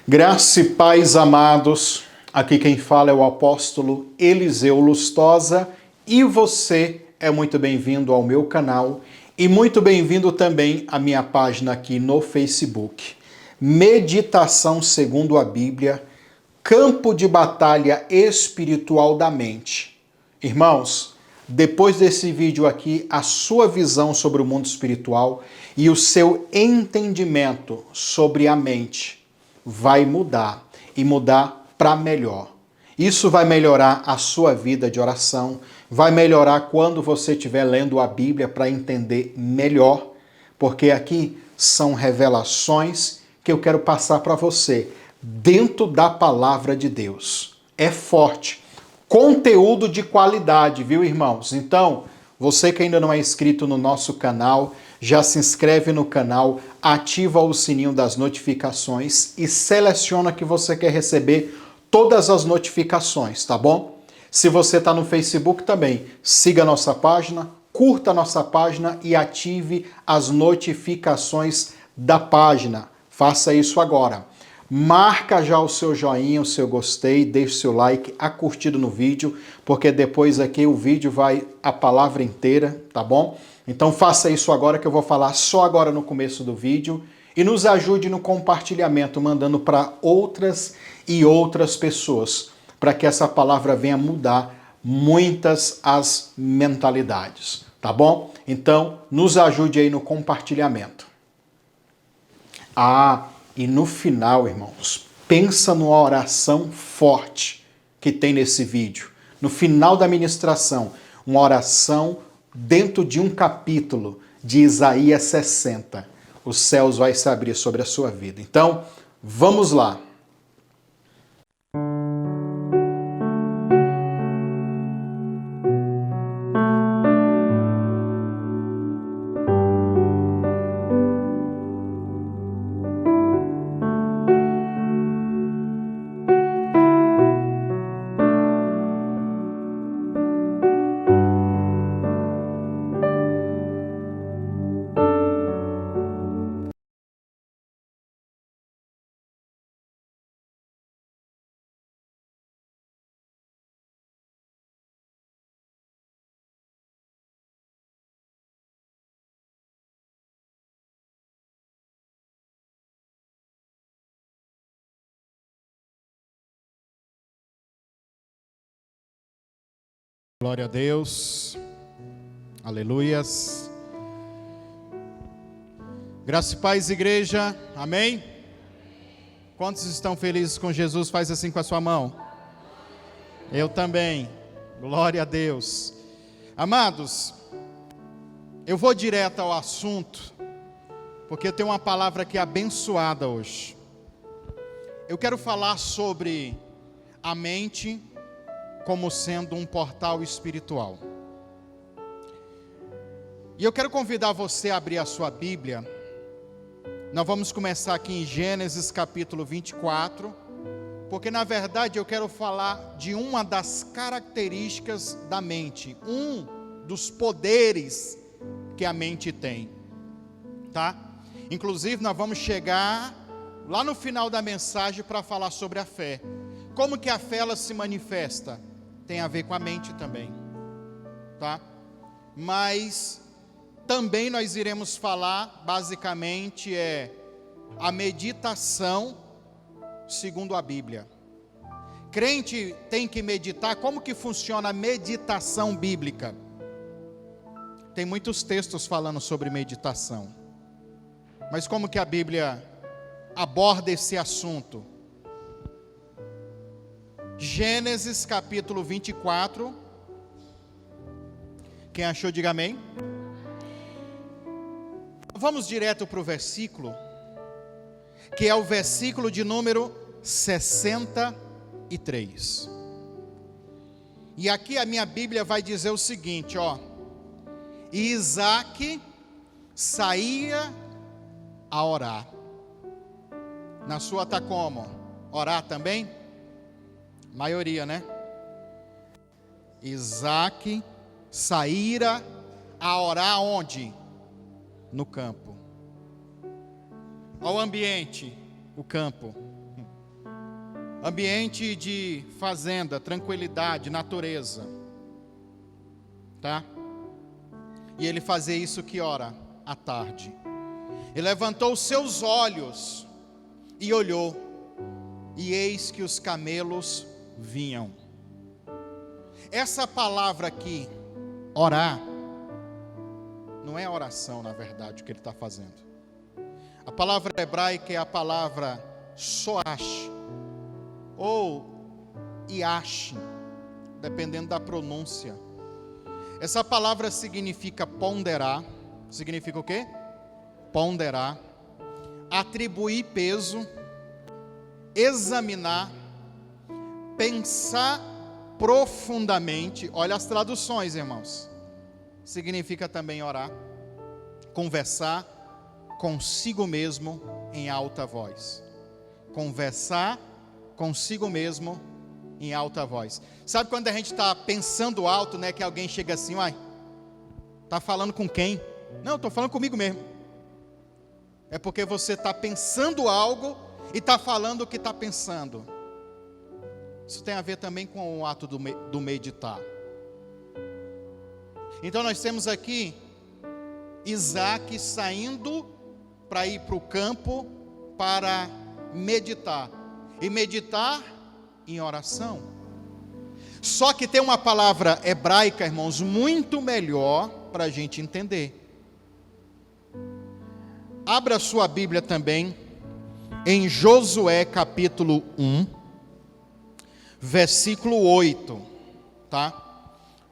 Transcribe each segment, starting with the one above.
Graça e paz, amados. Aqui quem fala é o apóstolo Eliseu Lustosa e você é muito bem-vindo ao meu canal e muito bem-vindo também à minha página aqui no Facebook. Meditação segundo a Bíblia, campo de batalha espiritual da mente. Irmãos, depois desse vídeo aqui, a sua visão sobre o mundo espiritual e o seu entendimento sobre a mente vai mudar e mudar para melhor. Isso vai melhorar a sua vida de oração, vai melhorar quando você estiver lendo a Bíblia para entender melhor, porque aqui são revelações que eu quero passar para você dentro da palavra de Deus. É forte. Conteúdo de qualidade, viu, irmãos? Então, você que ainda não é inscrito no nosso canal, já se inscreve no canal, ativa o sininho das notificações e seleciona que você quer receber todas as notificações, tá bom? Se você está no Facebook também, siga a nossa página, curta a nossa página e ative as notificações da página. Faça isso agora. Marca já o seu joinha, o seu gostei, deixe o seu like, a curtida no vídeo, porque depois aqui o vídeo vai a palavra inteira, tá bom? Então faça isso agora que eu vou falar só agora no começo do vídeo e nos ajude no compartilhamento, mandando para outras e outras pessoas, para que essa palavra venha mudar muitas as mentalidades, tá bom? Então nos ajude aí no compartilhamento. E no final, irmãos, pensa numa oração forte que tem nesse vídeo. No final da ministração, uma oração dentro de um capítulo de Isaías 60. Os céus vão se abrir sobre a sua vida. Então, vamos lá. Glória a Deus, aleluias. Graça e paz, igreja, amém? Quantos estão felizes com Jesus? Faz assim com a sua mão. Eu também, glória a Deus. Amados, eu vou direto ao assunto, porque eu tenho uma palavra aqui abençoada hoje. Eu quero falar sobre a mente como sendo um portal espiritual. E eu quero convidar você a abrir a sua Bíblia. Nós vamos começar aqui em Gênesis capítulo 24, porque na verdade eu quero falar de uma das características da mente, um dos poderes que a mente tem, tá? Inclusive nós vamos chegar lá no final da mensagem para falar sobre a fé. Como que a fé ela se manifesta? Tem a ver com a mente também, tá? Mas também nós iremos falar, basicamente, a meditação segundo a Bíblia. Crente tem que meditar. Como que funciona a meditação bíblica? Tem muitos textos falando sobre meditação. Mas como que a Bíblia aborda esse assunto? Gênesis capítulo 24. Quem achou, diga amém. Vamos direto para o versículo, que é o versículo de número 63. E aqui a minha Bíblia vai dizer o seguinte, ó. E Isaac saía a orar. Na sua está como? Orar também? Maioria, né? Isaac saíra a orar onde? No campo. Olha o ambiente, o campo. ambiente de fazenda, tranquilidade, natureza, tá? E ele fazia isso que hora? À tarde. E levantou os seus olhos e olhou, e eis que os camelos vinham. Essa palavra aqui, orar, não é oração, na verdade, o que ele está fazendo. A palavra hebraica é a palavra soash, ou iash, dependendo da pronúncia. Essa palavra significa ponderar. Significa o quê? Ponderar, atribuir peso, examinar, pensar profundamente. Olha as traduções, irmãos. Significa também orar, conversar consigo mesmo em alta voz. Conversar consigo mesmo em alta voz. Sabe quando a gente está pensando alto, né? Que alguém chega assim, uai, está falando com quem? Não, estou falando comigo mesmo. É porque você está pensando algo e está falando o que está pensando. Isso tem a ver também com o ato do meditar. Então nós temos aqui Isaac saindo para ir para o campo para meditar. E meditar em oração. Só que tem uma palavra hebraica, irmãos, muito melhor para a gente entender. Abra sua Bíblia também em Josué capítulo 1, versículo 8, tá?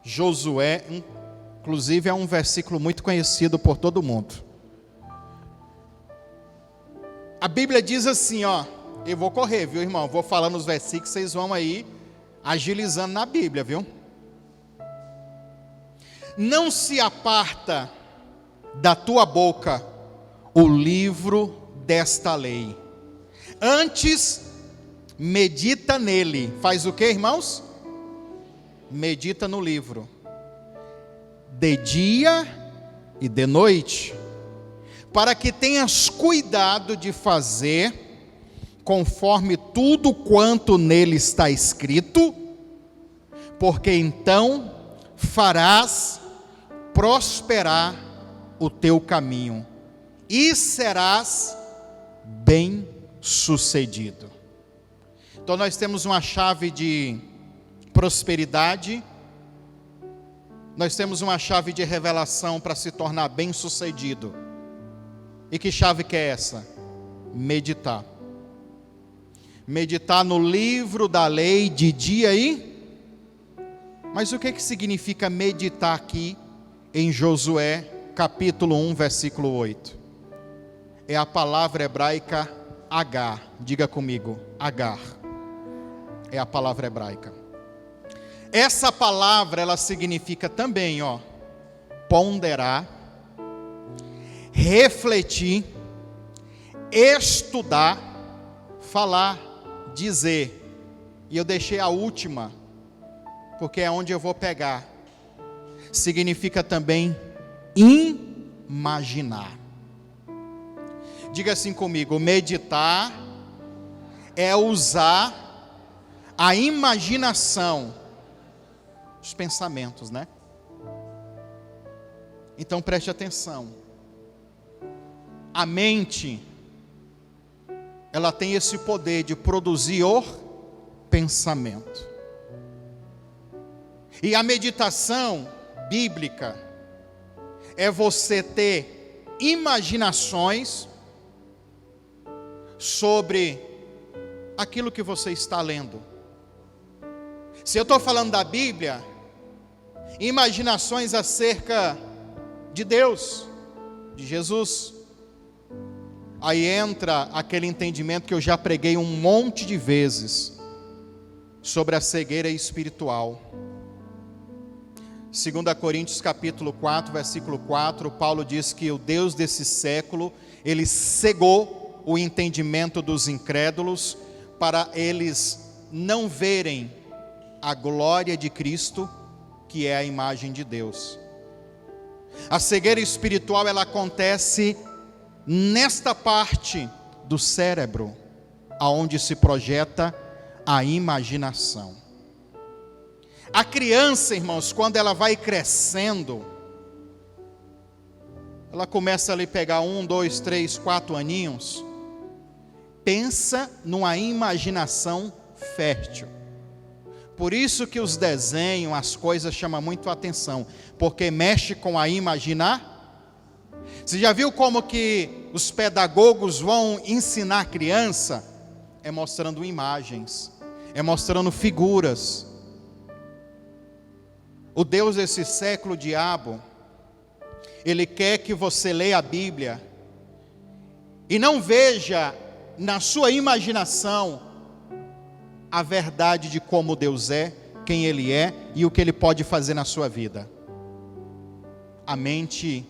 Josué, inclusive é um versículo muito conhecido por todo mundo. A Bíblia diz assim, ó, eu vou correr, viu, irmão? Vou falando os versículos, vocês vão aí agilizando na Bíblia, viu? Não se aparta da tua boca o livro desta lei. Antes, medita nele. Faz o que, irmãos? Medita no livro. De dia e de noite. Para que tenhas cuidado de fazer conforme tudo quanto nele está escrito. Porque então farás prosperar o teu caminho. E serás bem-sucedido. Então nós temos uma chave de prosperidade, nós temos uma chave de revelação para se tornar bem-sucedido. E que chave que é essa? Meditar. Meditar no livro da lei de dia e... Mas o que significa meditar aqui em Josué capítulo 1, versículo 8? É a palavra hebraica agar. Diga comigo, agar. É a palavra hebraica. Essa palavra, ela significa também, ó, ponderar, refletir, estudar, falar, dizer. E eu deixei a última, porque é onde eu vou pegar. Significa também imaginar. Diga assim comigo, meditar é usar a imaginação, os pensamentos, né? Então preste atenção. A mente, ela tem esse poder de produzir o pensamento. E a meditação bíblica é você ter imaginações sobre aquilo que você está lendo. Se eu estou falando da Bíblia, imaginações acerca de Deus, de Jesus. Aí entra aquele entendimento que eu já preguei um monte de vezes, sobre a cegueira espiritual. 2 Coríntios capítulo 4, versículo 4, Paulo diz que o Deus desse século, ele cegou o entendimento dos incrédulos, para eles não verem a glória de Cristo, que é a imagem de Deus. A cegueira espiritual, ela acontece nesta parte do cérebro, aonde se projeta a imaginação. A criança, irmãos, quando ela vai crescendo, ela começa ali a pegar 1, 2, 3, 4 aninhos, pensa numa imaginação fértil. Por isso que os desenhos, as coisas chamam muito a atenção, porque mexe com a imaginação. Você já viu como que os pedagogos vão ensinar a criança? É mostrando imagens, é mostrando figuras. O Deus desse século, o diabo, ele quer que você leia a Bíblia e não veja na sua imaginação a verdade de como Deus é, quem Ele é e o que Ele pode fazer na sua vida. A mente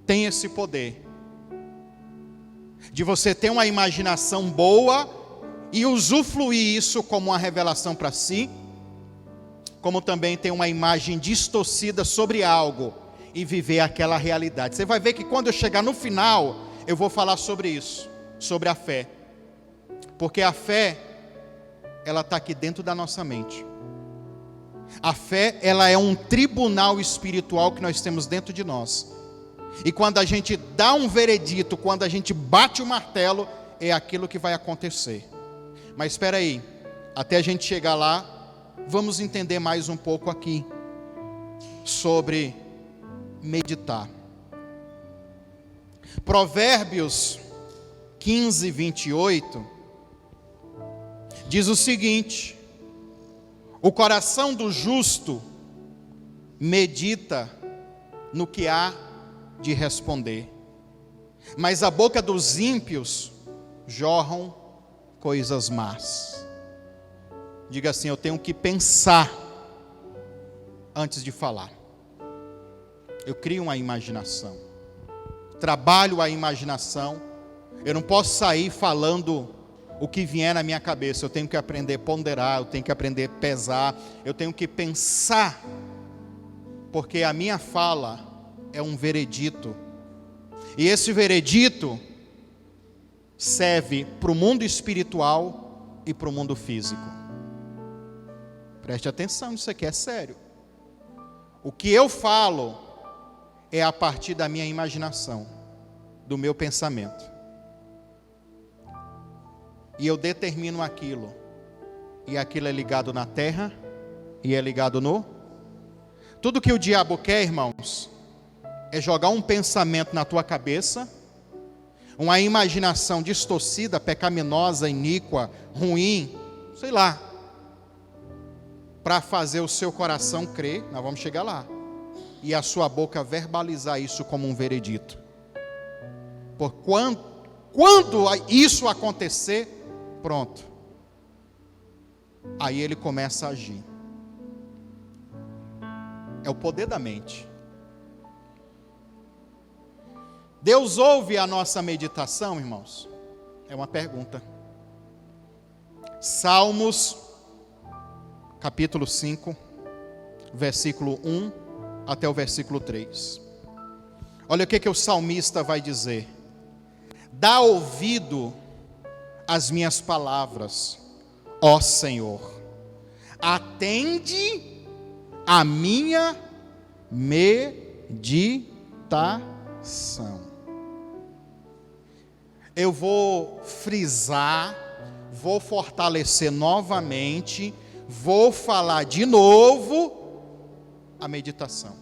tem esse poder de você ter uma imaginação boa e usufruir isso como uma revelação para si, como também ter uma imagem distorcida sobre algo e viver aquela realidade. Você vai ver que quando eu chegar no final, eu vou falar sobre isso, sobre a fé. Porque a fé, ela está aqui dentro da nossa mente. A fé, ela é um tribunal espiritual que nós temos dentro de nós. E quando a gente dá um veredito, quando a gente bate o martelo, é aquilo que vai acontecer. Mas espera aí, até a gente chegar lá, vamos entender mais um pouco aqui sobre meditar. Provérbios 15, 28 diz o seguinte: o coração do justo medita no que há de responder, mas a boca dos ímpios jorram coisas más. Diga assim: eu tenho que pensar antes de falar. Eu crio uma imaginação, trabalho a imaginação. Eu não posso sair falando o que vier na minha cabeça. Eu tenho que aprender a ponderar, eu tenho que aprender a pesar, eu tenho que pensar, porque a minha fala é um veredito, e esse veredito serve para o mundo espiritual e para o mundo físico. Preste atenção, isso aqui é sério. O que eu falo é a partir da minha imaginação, do meu pensamento, e eu determino aquilo, e aquilo é ligado na terra, e é ligado no... Tudo que o diabo quer, irmãos, é jogar um pensamento na tua cabeça, uma imaginação distorcida, pecaminosa, iníqua, ruim, sei lá, para fazer o seu coração crer, nós vamos chegar lá, e a sua boca verbalizar isso como um veredito. Por quando isso acontecer, pronto, aí ele começa a agir. É o poder da mente. Deus ouve a nossa meditação, irmãos? É uma pergunta. Salmos, capítulo 5, versículo 1 até o versículo 3. Olha o que o salmista vai dizer: dá ouvido às minhas palavras, ó Senhor, atende a minha meditação. Eu vou frisar, vou fortalecer novamente, vou falar de novo a meditação.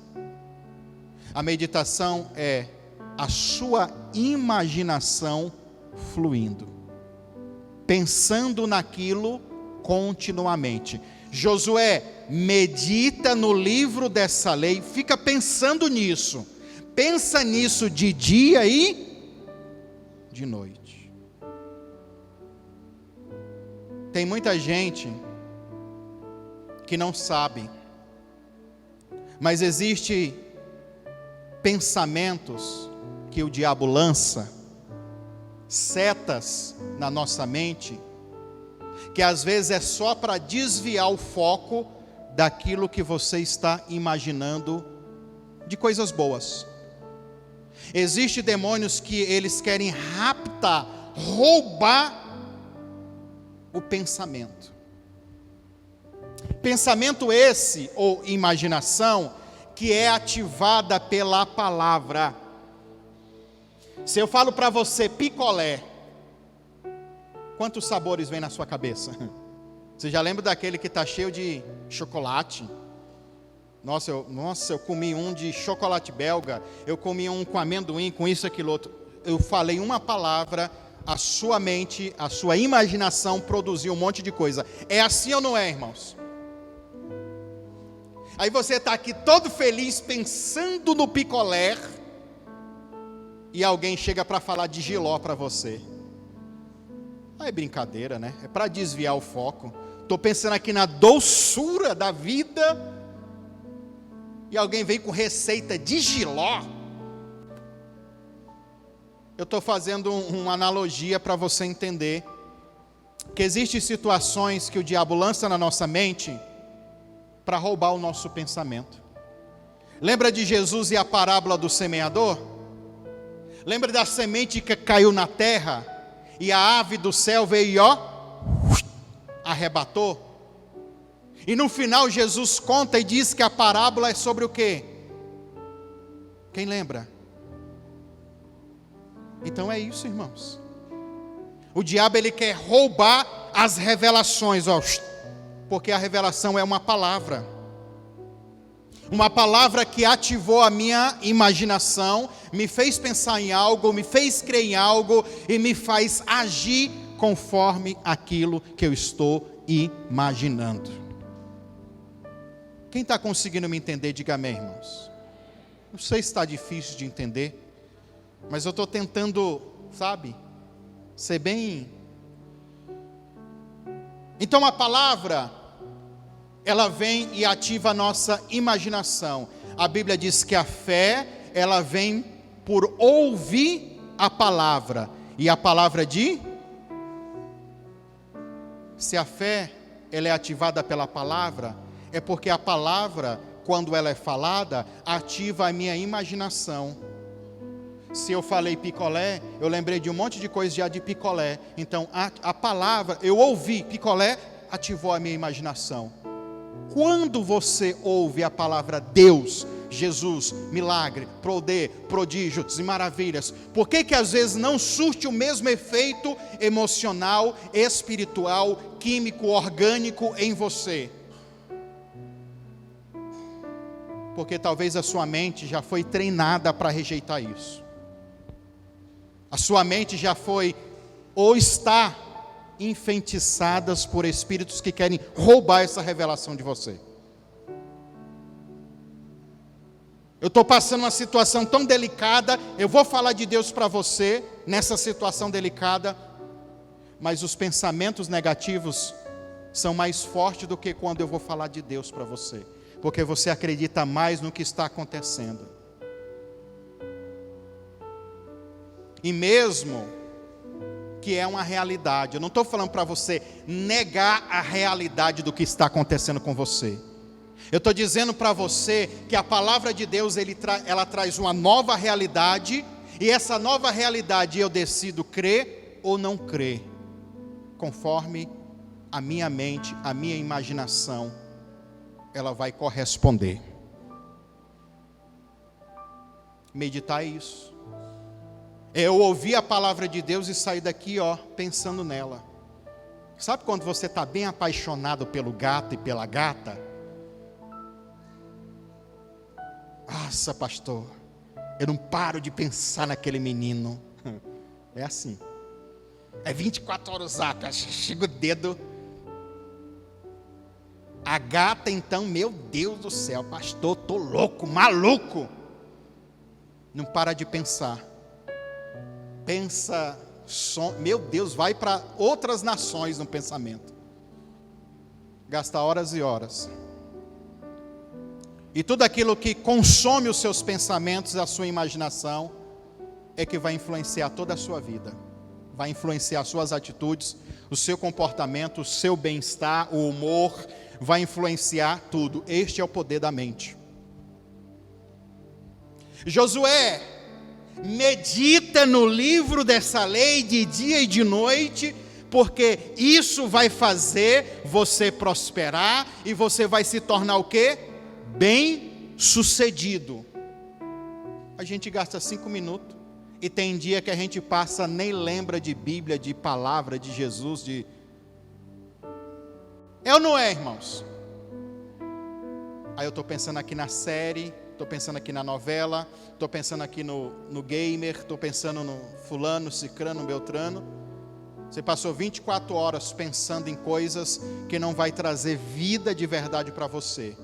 A meditação é a sua imaginação fluindo, pensando naquilo continuamente. Josué, medita no livro dessa lei, fica pensando nisso, pensa nisso de dia e de noite. Tem muita gente que não sabe, mas existe pensamentos que o diabo lança, setas na nossa mente, que às vezes é só para desviar o foco daquilo que você está imaginando de coisas boas. Existem demônios que eles querem raptar, roubar o pensamento. Pensamento esse, ou imaginação, que é ativada pela palavra. Se eu falo para você picolé, quantos sabores vem na sua cabeça? Você já lembra daquele que está cheio de chocolate? Nossa, eu comi um de chocolate belga, eu comi um com amendoim, com isso, aquilo, outro. Eu falei uma palavra, a sua mente, a sua imaginação produziu um monte de coisa. É assim ou não é, irmãos? Aí você está aqui todo feliz, pensando no picolé, e alguém chega para falar de jiló para você. É brincadeira, né? É para desviar o foco. Estou pensando aqui na doçura da vida, e alguém vem com receita de jiló. Eu estou fazendo uma analogia para você entender que existem situações que o diabo lança na nossa mente para roubar o nosso pensamento. Lembra de Jesus e a parábola do semeador? Lembra da semente que caiu na terra e a ave do céu veio e arrebatou? E no final Jesus conta e diz que a parábola é sobre o quê? Quem lembra? Então é isso, irmãos. O diabo, ele quer roubar as revelações, porque a revelação é uma palavra. Uma palavra que ativou a minha imaginação, me fez pensar em algo, me fez crer em algo e me faz agir conforme aquilo que eu estou imaginando. Quem está conseguindo me entender, diga amém, irmãos. Não sei se está difícil de entender, mas eu estou tentando, ser bem... Então a palavra, ela vem e ativa a nossa imaginação. A Bíblia diz que a fé, ela vem por ouvir a palavra. E a palavra se a fé, ela é ativada pela palavra, é porque a palavra, quando ela é falada, ativa a minha imaginação. Se eu falei picolé, eu lembrei de um monte de coisa já de picolé. Então a palavra, eu ouvi picolé, ativou a minha imaginação. Quando você ouve a palavra Deus, Jesus, milagre, poder, prodígios e maravilhas, por que às vezes não surte o mesmo efeito emocional, espiritual, químico, orgânico em você? Porque talvez a sua mente já foi treinada para rejeitar isso. A sua mente já foi ou está enfeitiçadas por espíritos que querem roubar essa revelação de você. Eu estou passando uma situação tão delicada, eu vou falar de Deus para você nessa situação delicada, mas os pensamentos negativos são mais fortes do que quando eu vou falar de Deus para você, porque você acredita mais no que está acontecendo. E mesmo que é uma realidade, eu não estou falando para você negar a realidade do que está acontecendo com você. Eu estou dizendo para você que a palavra de Deus, ela traz uma nova realidade, e essa nova realidade eu decido crer ou não crer, conforme a minha mente, a minha imaginação, ela vai corresponder. Meditar é isso. Eu ouvi a palavra de Deus e saí daqui, pensando nela. Sabe quando você está bem apaixonado pelo gato e pela gata? Nossa, pastor, eu não paro de pensar naquele menino. É assim. É 24 horas, chega o dedo. A gata, então, meu Deus do céu, pastor, estou louco, maluco. Não para de pensar. Pensa, meu Deus, vai para outras nações no pensamento. Gasta horas e horas. E tudo aquilo que consome os seus pensamentos, a sua imaginação, é que vai influenciar toda a sua vida. Vai influenciar suas atitudes, o seu comportamento, o seu bem-estar, o humor, vai influenciar tudo. Este é o poder da mente. Josué medita no livro dessa lei de dia e de noite, porque isso vai fazer você prosperar e você vai se tornar o quê? Bem-sucedido. A gente gasta 5 minutos e tem dia que a gente passa, nem lembra de Bíblia, de palavra, de Jesus, É ou não é, irmãos? Aí eu estou pensando aqui na série, estou pensando aqui na novela, estou pensando aqui no gamer, estou pensando no fulano, cicrano, beltrano. Você passou 24 horas pensando em coisas que não vai trazer vida de verdade para você.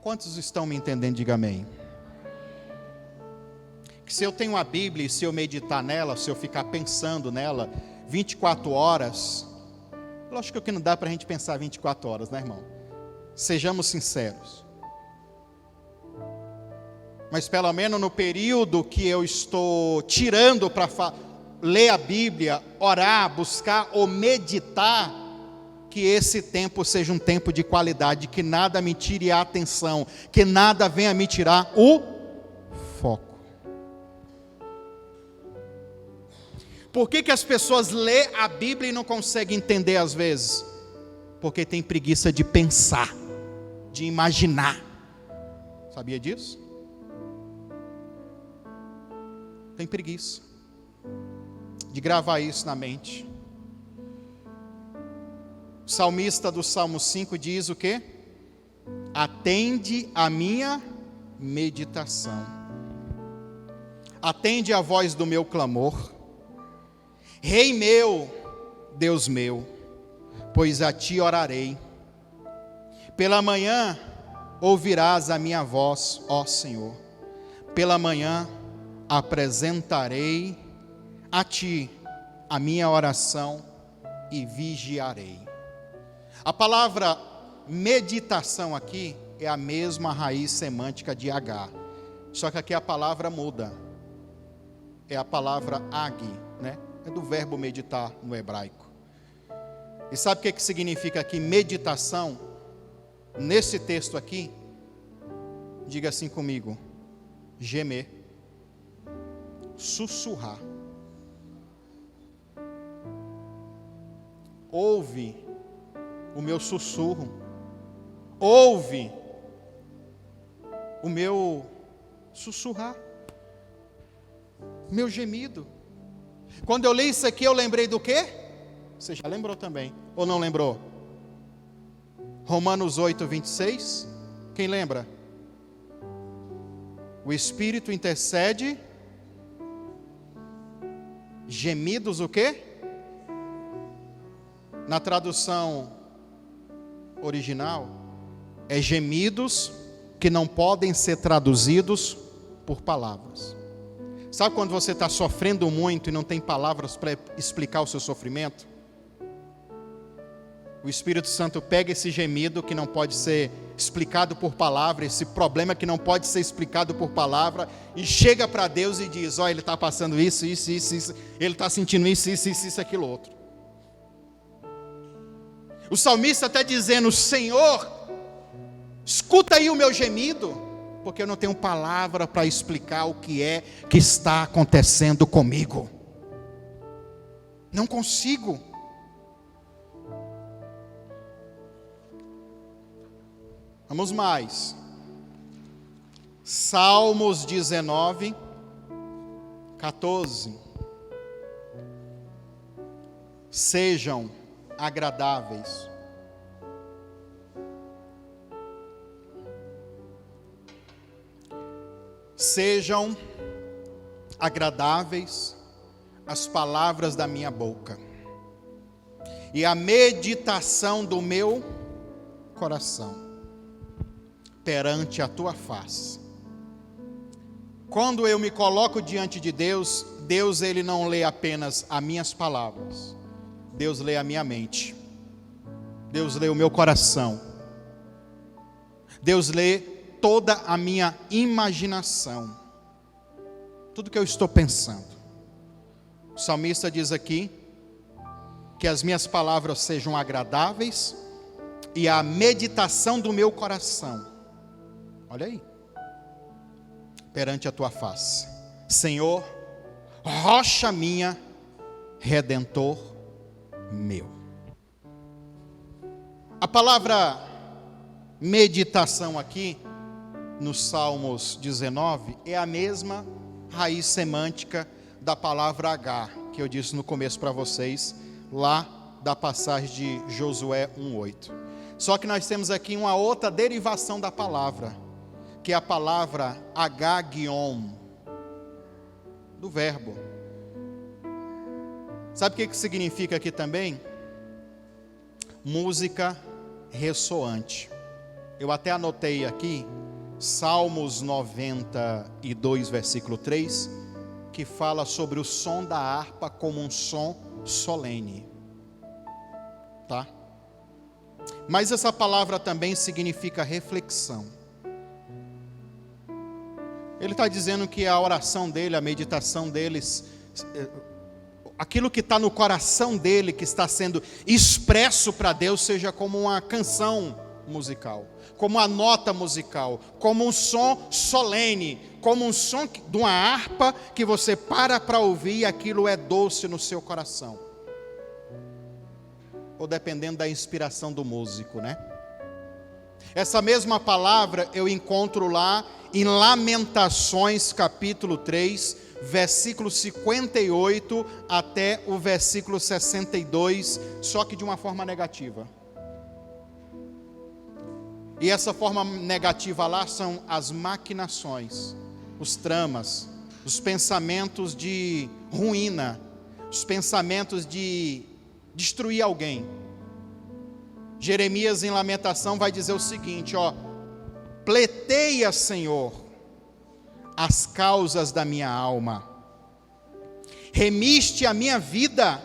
Quantos estão me entendendo? Diga amém. Que se eu tenho a Bíblia e se eu meditar nela, se eu ficar pensando nela 24 horas, lógico que não dá para a gente pensar 24 horas, né, irmão? Sejamos sinceros. Mas pelo menos no período que eu estou tirando para ler a Bíblia, orar, buscar ou meditar, que esse tempo seja um tempo de qualidade, que nada me tire a atenção, que nada venha me tirar o foco. Por que as pessoas lêem a Bíblia e não conseguem entender às vezes? Porque tem preguiça de pensar, de imaginar. Sabia disso? Tem preguiça de gravar isso na mente. O salmista do Salmo 5 diz o quê? Atende a minha meditação. Atende a voz do meu clamor. Rei meu, Deus meu, pois a ti orarei. Pela manhã ouvirás a minha voz, ó Senhor. Pela manhã apresentarei a ti a minha oração e vigiarei. A palavra meditação aqui é a mesma raiz semântica de H, só que aqui a palavra muda. É a palavra ag, né? É do verbo meditar no hebraico. E sabe o que significa aqui meditação? Nesse texto aqui, diga assim comigo: gemer, sussurrar. Ouve o meu sussurro, ouve o meu sussurrar, meu gemido. Quando eu li isso aqui, eu lembrei do quê? Você já lembrou também, ou não lembrou? Romanos 8, 26. Quem lembra? O Espírito intercede. Gemidos o quê? Na tradução original, é gemidos que não podem ser traduzidos por palavras. Sabe quando você está sofrendo muito e não tem palavras para explicar o seu sofrimento? O Espírito Santo pega esse gemido que não pode ser explicado por palavra, esse problema que não pode ser explicado por palavra, e chega para Deus e diz: ó, ele está passando isso, isso, isso, isso, ele está sentindo isso, isso, isso, isso, aquilo outro. O salmista está dizendo: Senhor, escuta aí o meu gemido, porque eu não tenho palavra para explicar o que é que está acontecendo comigo. Não consigo. Vamos mais. Salmos 19, 14. Sejam agradáveis. Sejam agradáveis as palavras da minha boca e a meditação do meu coração perante a tua face. Quando eu me coloco diante de Deus, Deus ele não lê apenas as minhas palavras, Deus lê a minha mente, Deus lê o meu coração, Deus lê toda a minha imaginação, tudo que eu estou pensando. O salmista diz aqui que as minhas palavras sejam agradáveis e a meditação do meu coração, olha aí, perante a tua face. Senhor, rocha minha, redentor meu. A palavra meditação aqui, no Salmos 19, é a mesma raiz semântica da palavra H, que eu disse no começo para vocês, lá da passagem de Josué 1:8. Só que nós temos aqui uma outra derivação da palavra, que é a palavra H-guion, do verbo. Sabe o que significa aqui também? Música ressoante. Eu até anotei aqui, Salmos 92, versículo 3, que fala sobre o som da harpa como um som solene. Tá? Mas essa palavra também significa reflexão. Ele está dizendo que a oração dele, a meditação deles, aquilo que está no coração dele, que está sendo expresso para Deus, seja como uma canção musical, como uma nota musical, como um som solene, como um som de uma harpa que você para ouvir e aquilo é doce no seu coração. Ou dependendo da inspiração do músico, né? Essa mesma palavra eu encontro lá em Lamentações capítulo 3, versículo 58 até o versículo 62, só que de uma forma negativa. E essa forma negativa lá são as maquinações, os tramas, os pensamentos de ruína, os pensamentos de destruir alguém. Jeremias em Lamentação vai dizer o seguinte, pleiteia, Senhor, as causas da minha alma, remiste a minha vida,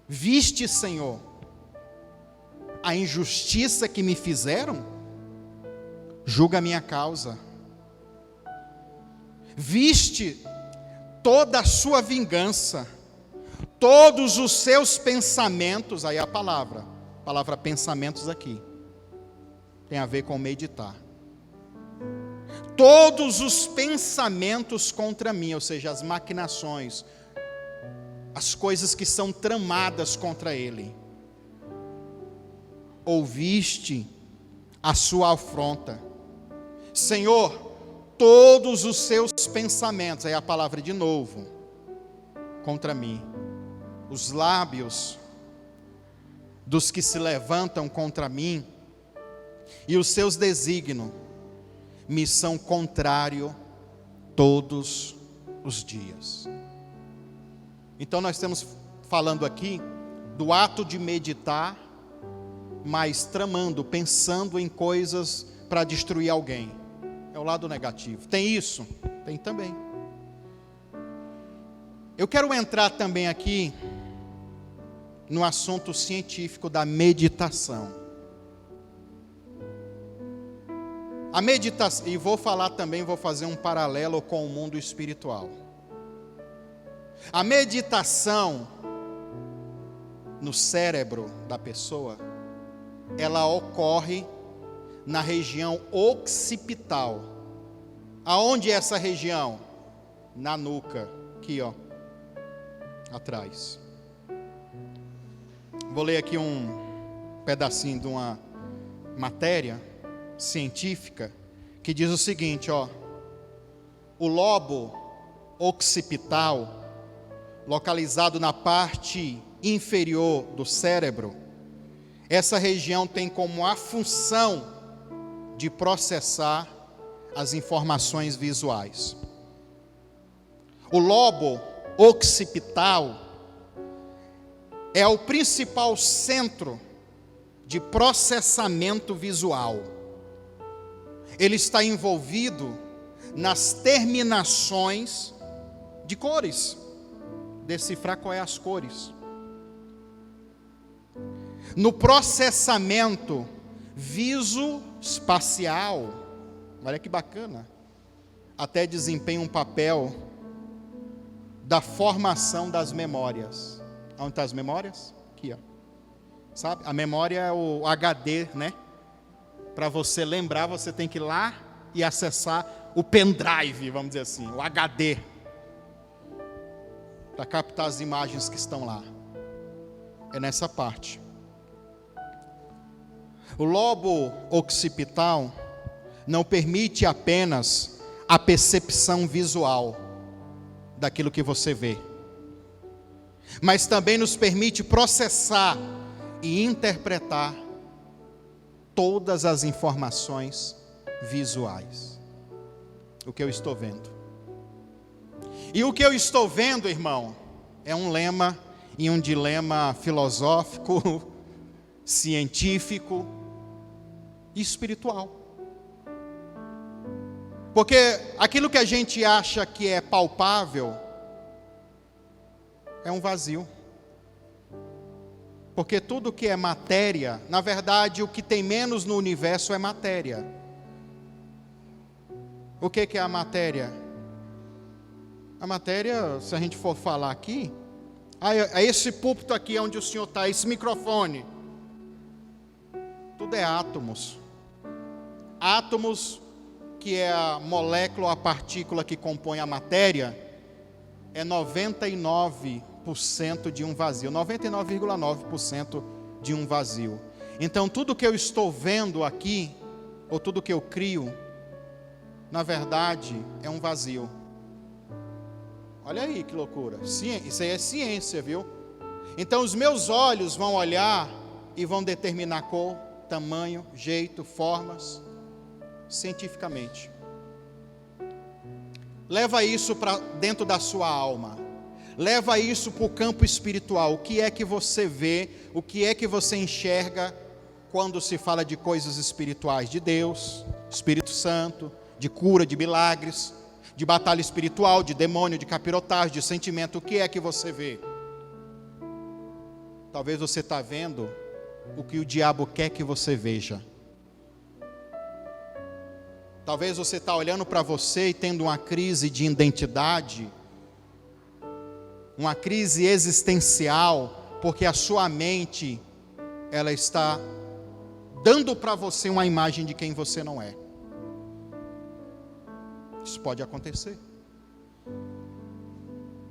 viste, Senhor, a injustiça que me fizeram, julga a minha causa, viste toda a sua vingança, todos os seus pensamentos, aí a palavra pensamentos aqui, tem a ver com meditar, todos os pensamentos contra mim, ou seja, as maquinações, as coisas que são tramadas contra ele, ouviste a sua afronta, Senhor, todos os seus pensamentos, aí a palavra de novo, contra mim, os lábios dos que se levantam contra mim, e os seus desígnios me são contrários todos os dias. Então nós estamos falando aqui do ato de meditar, mas tramando, pensando em coisas para destruir alguém. É o lado negativo. Tem isso? Tem também. Eu quero entrar também aqui no assunto científico da meditação. A meditação, e vou falar também, vou fazer um paralelo com o mundo espiritual. A meditação no cérebro da pessoa, ela ocorre na região occipital. Aonde é essa região? Na nuca, aqui atrás. Vou ler aqui um pedacinho de uma matéria científica que diz o seguinte, o lobo occipital, localizado na parte inferior do cérebro, essa região tem como a função de processar as informações visuais. O lobo occipital é o principal centro de processamento visual. Ele está envolvido nas terminações de cores, decifrar qual é as cores. No processamento visoespacial, olha que bacana, até desempenha um papel da formação das memórias. Onde estão as memórias? Aqui, sabe? A memória é o HD, né? Para você lembrar, você tem que ir lá e acessar o pendrive, vamos dizer assim, o HD. para captar as imagens que estão lá. É nessa parte. O lobo occipital não permite apenas a percepção visual daquilo que você vê, mas também nos permite processar e interpretar todas as informações visuais. O que eu estou vendo. E o que eu estou vendo, irmão, é um lema e um dilema filosófico, científico e espiritual. Porque aquilo que a gente acha que é palpável é um vazio. Porque tudo que é matéria, na verdade, o que tem menos no universo é matéria. O que é a matéria? A matéria, se a gente for falar aqui, é esse púlpito aqui onde o senhor está, esse microfone. Tudo é átomos. Átomos, que é a molécula, a partícula que compõe a matéria, é 99% de um vazio, 99,9% de um vazio. Então, tudo que eu estou vendo aqui, ou tudo que eu crio, na verdade, é um vazio. Olha aí que loucura. Isso aí é ciência, viu? Então, os meus olhos vão olhar e vão determinar cor, tamanho, jeito, formas, cientificamente. Leva isso para dentro da sua alma. Leva isso para o campo espiritual. O que é que você vê? O que é que você enxerga quando se fala de coisas espirituais? De Deus, Espírito Santo, de cura, de milagres, de batalha espiritual, de demônio, de capirotagem, de sentimento. O que é que você vê? Talvez você está vendo o que o diabo quer que você veja. Talvez você está olhando para você e tendo uma crise de identidade, uma crise existencial, porque a sua mente, ela está dando para você uma imagem de quem você não é. Isso pode acontecer.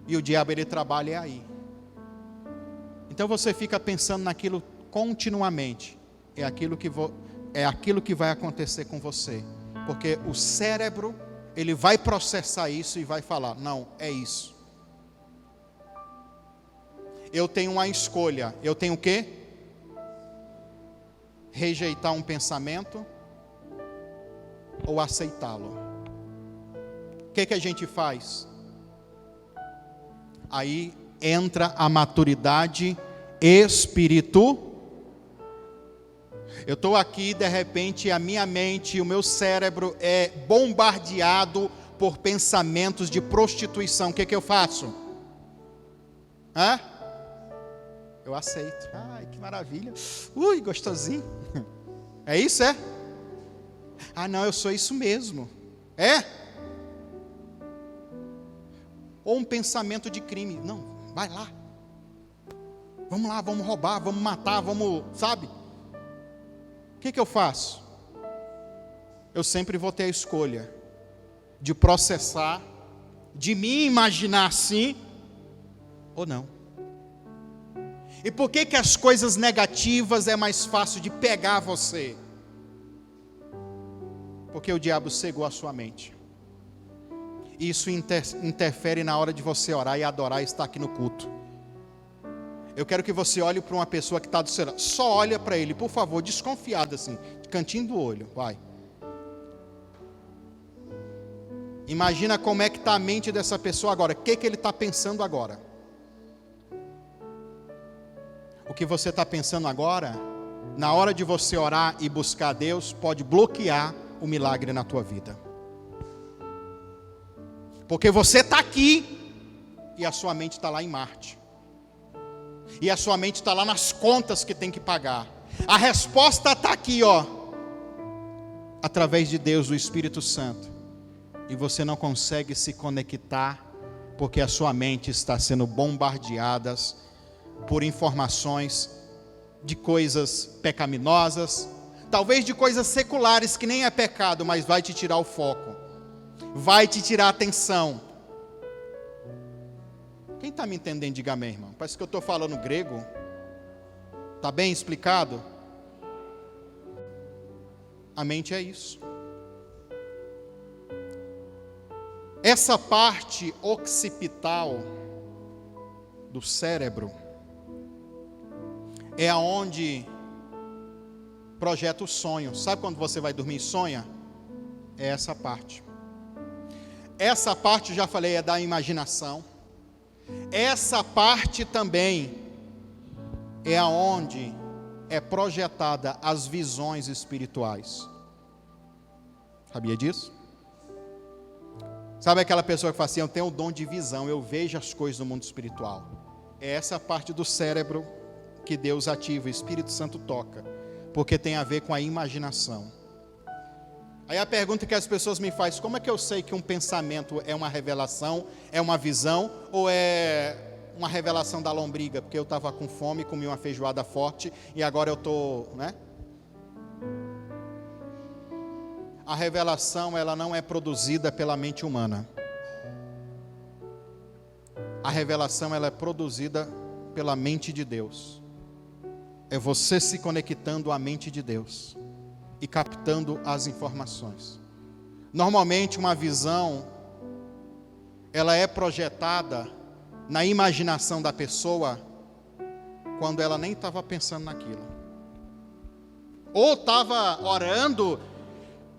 E o diabo, ele trabalha aí. Então você fica pensando naquilo continuamente. É aquilo que vai acontecer com você. Porque o cérebro, ele vai processar isso e vai falar, não, é isso. Eu tenho uma escolha. Eu tenho o quê? Rejeitar um pensamento ou aceitá-lo. O que a gente faz? Aí entra a maturidade espiritual. Eu estou aqui, de repente, a minha mente, o meu cérebro é bombardeado por pensamentos de prostituição. O que eu faço? Eu aceito. Ai, que maravilha. Ui, gostosinho. É isso, é? Ah, não, eu sou isso mesmo. É? Ou um pensamento de crime. Não, vai lá. Vamos lá, vamos roubar, vamos matar, vamos, sabe? O que eu faço? Eu sempre vou ter a escolha de processar, de me imaginar assim, ou não. E por que as coisas negativas é mais fácil de pegar você? Porque o diabo cegou a sua mente. Isso interfere na hora de você orar e adorar e estar aqui no culto. Eu quero que você olhe para uma pessoa que está do seu lado. Só olha para ele, por favor, desconfiado assim, de cantinho do olho, vai. Imagina como é que está a mente dessa pessoa agora. O que ele está pensando agora? O que você está pensando agora, na hora de você orar e buscar Deus, pode bloquear o milagre na tua vida. Porque você está aqui e a sua mente está lá em Marte. E a sua mente está lá nas contas que tem que pagar. A resposta está aqui, ó, através de Deus, do Espírito Santo. E você não consegue se conectar, porque a sua mente está sendo bombardeada por informações de coisas pecaminosas, talvez de coisas seculares que nem é pecado, mas vai te tirar o foco, vai te tirar a atenção. Quem está me entendendo, diga amém, irmão. Parece que eu estou falando grego. Está bem explicado? A mente é isso. Essa parte occipital do cérebro é aonde projeta o sonho. Sabe quando você vai dormir e sonha? É essa parte. Essa parte, já falei, é da imaginação. Essa parte também é aonde é projetada as visões espirituais. Sabia disso? Sabe aquela pessoa que fala assim, eu tenho o dom de visão, eu vejo as coisas do mundo espiritual. É essa parte do cérebro que Deus ativa, o Espírito Santo toca, porque tem a ver com a imaginação. Aí a pergunta que as pessoas me fazem, como é que eu sei que um pensamento é uma revelação, é uma visão, ou é uma revelação da lombriga? Porque eu estava com fome, comi uma feijoada forte, e agora eu estou, né? A revelação, ela não é produzida pela mente humana. A revelação, ela é produzida pela mente de Deus. É você se conectando à mente de Deus e captando as informações. Normalmente uma visão, ela é projetada na imaginação da pessoa quando ela nem estava pensando naquilo. Ou estava orando,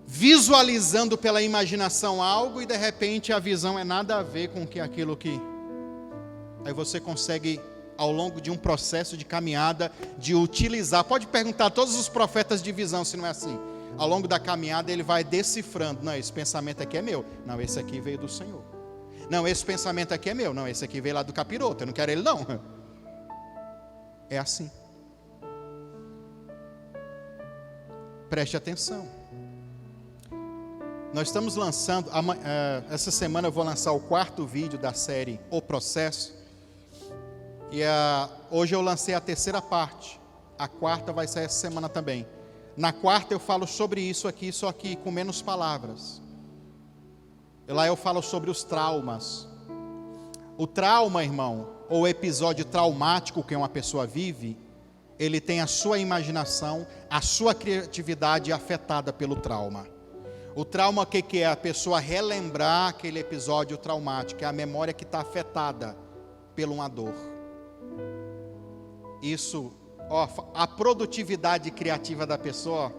visualizando pela imaginação algo e de repente a visão é nada a ver com aquilo que... Aí você consegue, ao longo de um processo de caminhada, de utilizar. Pode perguntar a todos os profetas de visão se não é assim. Ao longo da caminhada ele vai decifrando. Não, esse pensamento aqui é meu. Não, esse aqui veio do Senhor. Não, esse pensamento aqui é meu. Não, esse aqui veio lá do capiroto. Eu não quero ele não. É assim. Preste atenção. Nós estamos lançando, essa semana eu vou lançar o 4º vídeo da série O Processo. E hoje eu lancei a 3ª parte. A 4ª vai sair essa semana também. Na 4ª eu falo sobre isso aqui, só que com menos palavras. Lá eu falo sobre os traumas. O trauma, irmão, ou episódio traumático que uma pessoa vive, ele tem a sua imaginação, a sua criatividade afetada pelo trauma. O trauma, o que é? A pessoa relembrar aquele episódio traumático, é a memória que está afetada por uma dor. Isso, a produtividade criativa da pessoa,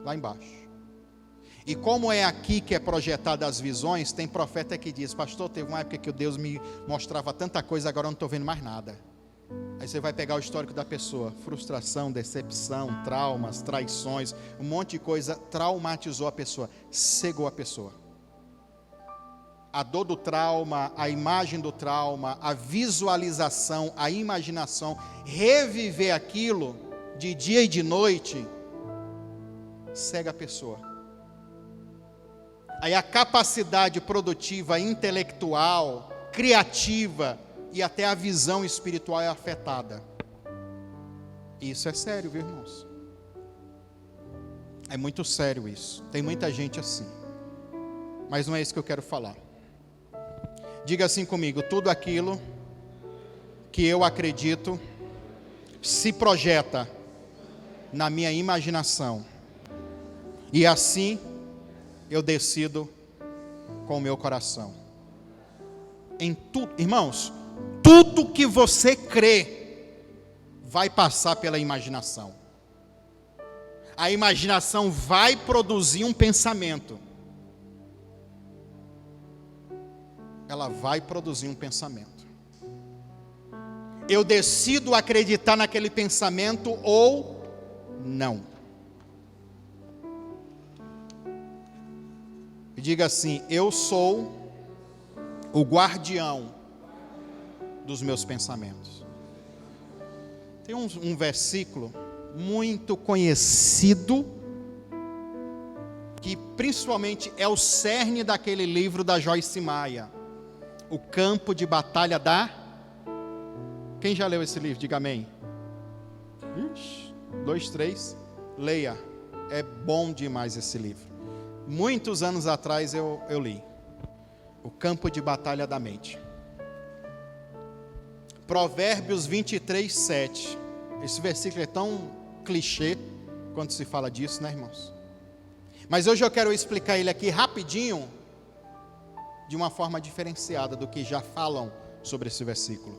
lá embaixo. E como é aqui que é projetada as visões, tem profeta que diz, pastor, teve uma época que Deus me mostrava tanta coisa, agora eu não estou vendo mais nada. Aí você vai pegar o histórico da pessoa, frustração, decepção, traumas, traições, um monte de coisa traumatizou a pessoa, cegou a pessoa. A dor do trauma, a imagem do trauma, a visualização, a imaginação, reviver aquilo de dia e de noite, cega a pessoa. Aí a capacidade produtiva, intelectual, criativa e até a visão espiritual é afetada. Isso é sério, viu, irmãos? É muito sério isso. Tem muita gente assim. Mas não é isso que eu quero falar. Diga assim comigo, tudo aquilo que eu acredito se projeta na minha imaginação. E assim eu decido com o meu coração. Em tudo, irmãos, tudo que você crê vai passar pela imaginação. A imaginação vai produzir um pensamento. Ela vai produzir um pensamento. Eu decido acreditar naquele pensamento ou não. E diga assim, eu sou o guardião dos meus pensamentos. Tem um versículo muito conhecido, que principalmente é o cerne daquele livro da Joyce Meyer, O Campo de Batalha da... Quem já leu esse livro? Diga amém. 2, 3, leia. É bom demais esse livro. Muitos anos atrás eu li. O Campo de Batalha da Mente. Provérbios 23, 7. Esse versículo é tão clichê quando se fala disso, né, irmãos? Mas hoje eu quero explicar ele aqui rapidinho, de uma forma diferenciada do que já falam sobre esse versículo.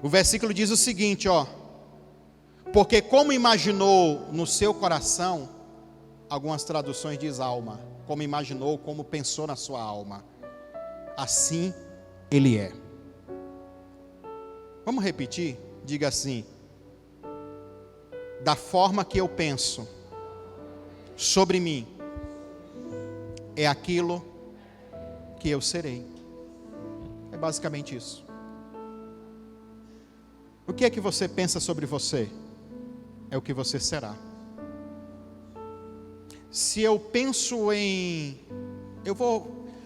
O versículo diz o seguinte, ó: porque como imaginou no seu coração, algumas traduções diz alma, como imaginou, como pensou na sua alma, assim ele é. Vamos repetir? Diga assim: da forma que eu penso sobre mim, é aquilo que eu serei. É basicamente isso. O que é que você pensa sobre você? É o que você será. Se eu penso em...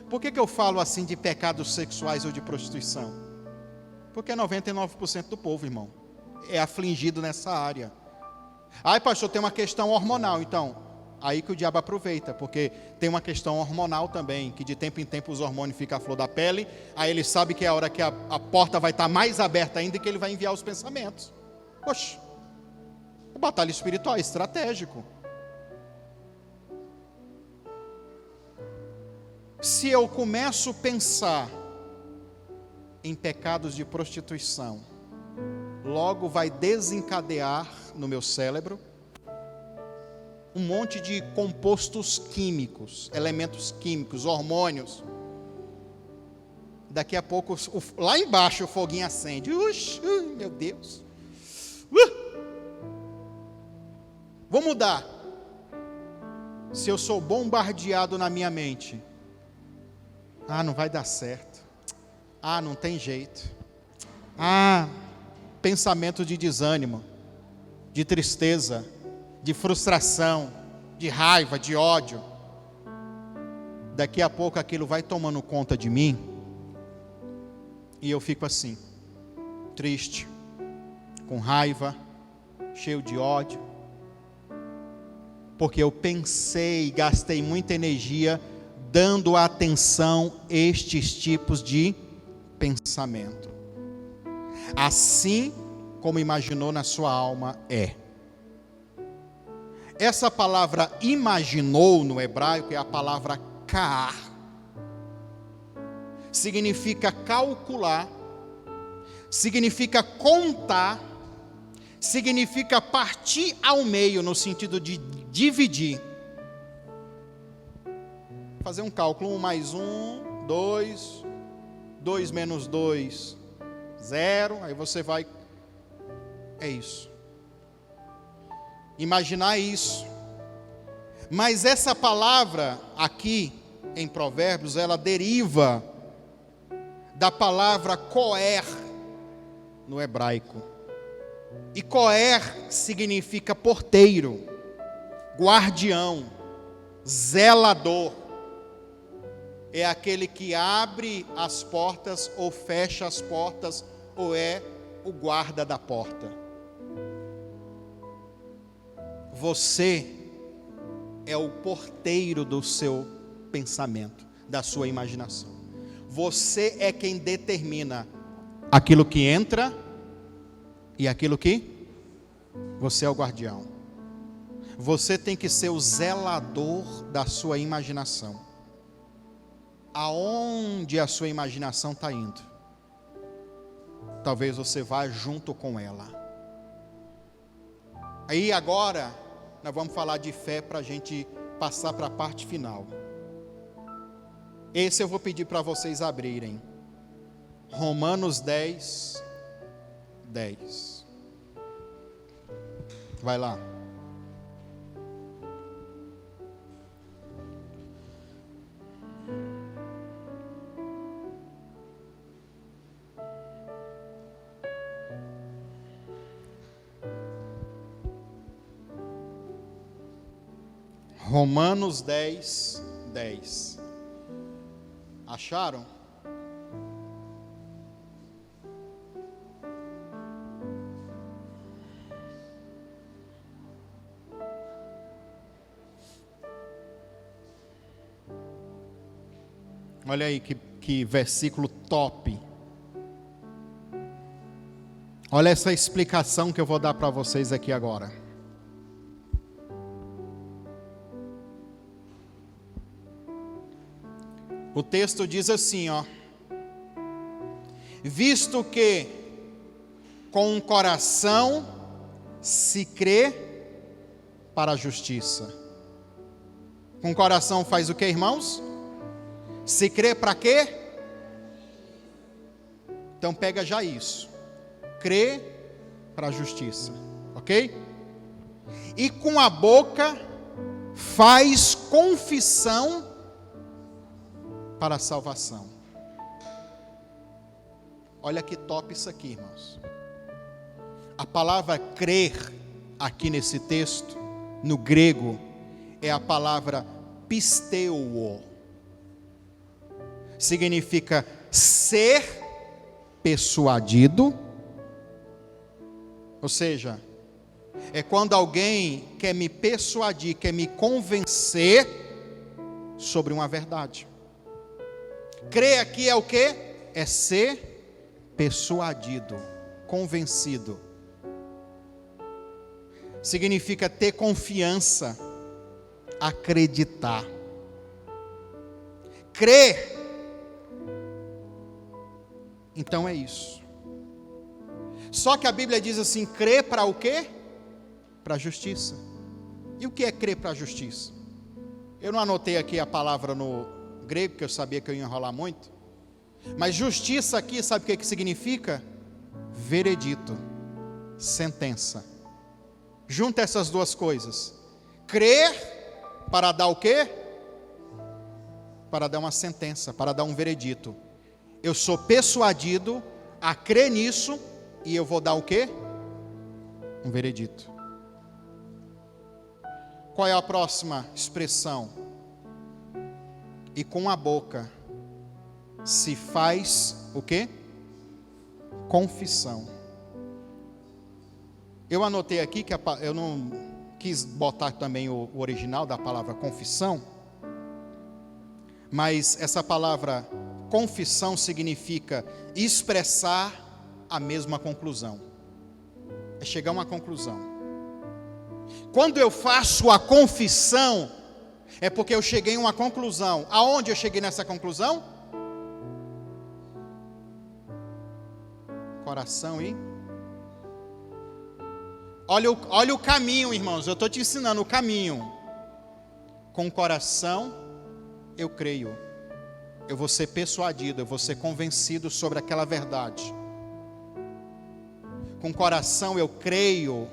Por que eu falo assim de pecados sexuais ou de prostituição? Porque 99% do povo, irmão, é afligido nessa área. Ai, pastor, tem uma questão hormonal. Então, aí que o diabo aproveita, porque tem uma questão hormonal também, que de tempo em tempo os hormônios ficam à flor da pele, aí ele sabe que é a hora que a porta vai estar mais aberta ainda, que ele vai enviar os pensamentos. Poxa, é batalha espiritual, é estratégico. Se eu começo a pensar em pecados de prostituição, logo vai desencadear no meu cérebro um monte de compostos químicos, elementos químicos, hormônios. Daqui a pouco, lá embaixo o foguinho acende. Meu Deus. Vou mudar. Se eu sou bombardeado na minha mente, não vai dar certo. Não tem jeito. Pensamento de desânimo, de tristeza, de frustração, de raiva, de ódio. Daqui a pouco aquilo vai tomando conta de mim, e eu fico assim, triste, com raiva, cheio de ódio, porque eu pensei, gastei muita energia dando atenção a estes tipos de pensamento. Assim como imaginou na sua alma é. Essa palavra imaginou no hebraico é a palavra ka'ar. Significa calcular, significa contar, significa partir ao meio, no sentido de dividir. Fazer um cálculo, 1 mais 1, 2, 2 menos 2, 0, aí você vai... É isso. Imaginar isso. Mas essa palavra aqui em Provérbios, ela deriva da palavra coer no hebraico. E coer significa porteiro, guardião, zelador. É aquele que abre as portas ou fecha as portas, ou é o guarda da porta. Você é o porteiro do seu pensamento, da sua imaginação. Você é quem determina aquilo que entra e aquilo que... Você é o guardião. Você tem que ser o zelador da sua imaginação. Aonde a sua imaginação está indo, talvez você vá junto com ela. Aí agora nós vamos falar de fé para a gente passar para a parte final. Esse eu vou pedir para vocês abrirem. Romanos 10, 10. Vai lá. Romanos 10, 10. Acharam? Olha aí que versículo top. Olha essa explicação que eu vou dar para vocês aqui agora. O texto diz assim, ó: visto que com o coração se crê para a justiça. Com o coração faz o que, irmãos? Se crê para quê? Então pega já isso. Crê para a justiça, ok? E com a boca faz confissão para a salvação. Olha que top isso aqui, irmãos. A palavra crer aqui nesse texto, no grego, é a palavra pisteuo. Significa ser persuadido, ou seja, é quando alguém quer me persuadir, quer me convencer sobre uma verdade. Crer aqui é o quê? É ser persuadido, convencido. Significa ter confiança, acreditar. Crer, então é isso. Só que a Bíblia diz assim, crer para o quê? Para a justiça. E o que é crer para a justiça? Eu não anotei aqui a palavra no grego, porque eu sabia que eu ia enrolar muito. Mas justiça aqui, sabe o que significa? Veredito, sentença. Junta essas duas coisas. Crer para dar o quê? Para dar uma sentença, para dar um veredito. Eu sou persuadido a crer nisso e eu vou dar o quê? Um veredito. Qual é a próxima expressão? E com a boca se faz o quê? Confissão. Eu anotei aqui que eu não quis botar também o original da palavra confissão, mas essa palavra confissão significa expressar a mesma conclusão. É chegar a uma conclusão. Quando eu faço a confissão, é porque eu cheguei a uma conclusão. Aonde eu cheguei nessa conclusão? Coração e... Olha o caminho, irmãos. Eu estou te ensinando o caminho. Com o coração, eu creio. Eu vou ser persuadido, eu vou ser convencido sobre aquela verdade. Com o coração, eu creio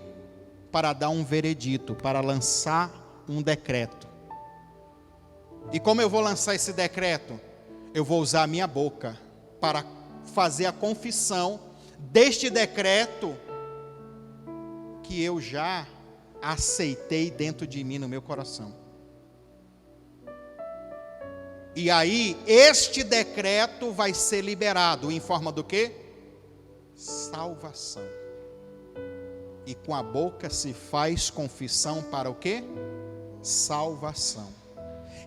para dar um veredito, para lançar um decreto. E como eu vou lançar esse decreto? Eu vou usar a minha boca para fazer a confissão deste decreto que eu já aceitei dentro de mim, no meu coração. E aí, este decreto vai ser liberado em forma do quê? Salvação. E com a boca se faz confissão para o quê? Salvação.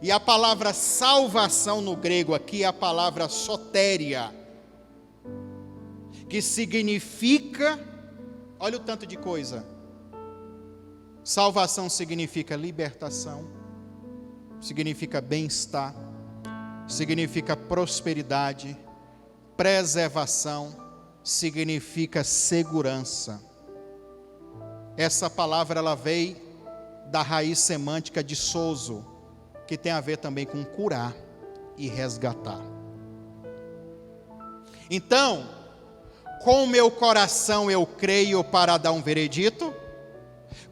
E a palavra salvação no grego aqui é a palavra sotéria, que significa, olha o tanto de coisa. Salvação significa libertação, significa bem-estar, significa prosperidade, preservação, significa segurança. Essa palavra ela veio da raiz semântica de sozo, que tem a ver também com curar e resgatar. Então, com o meu coração eu creio para dar um veredito,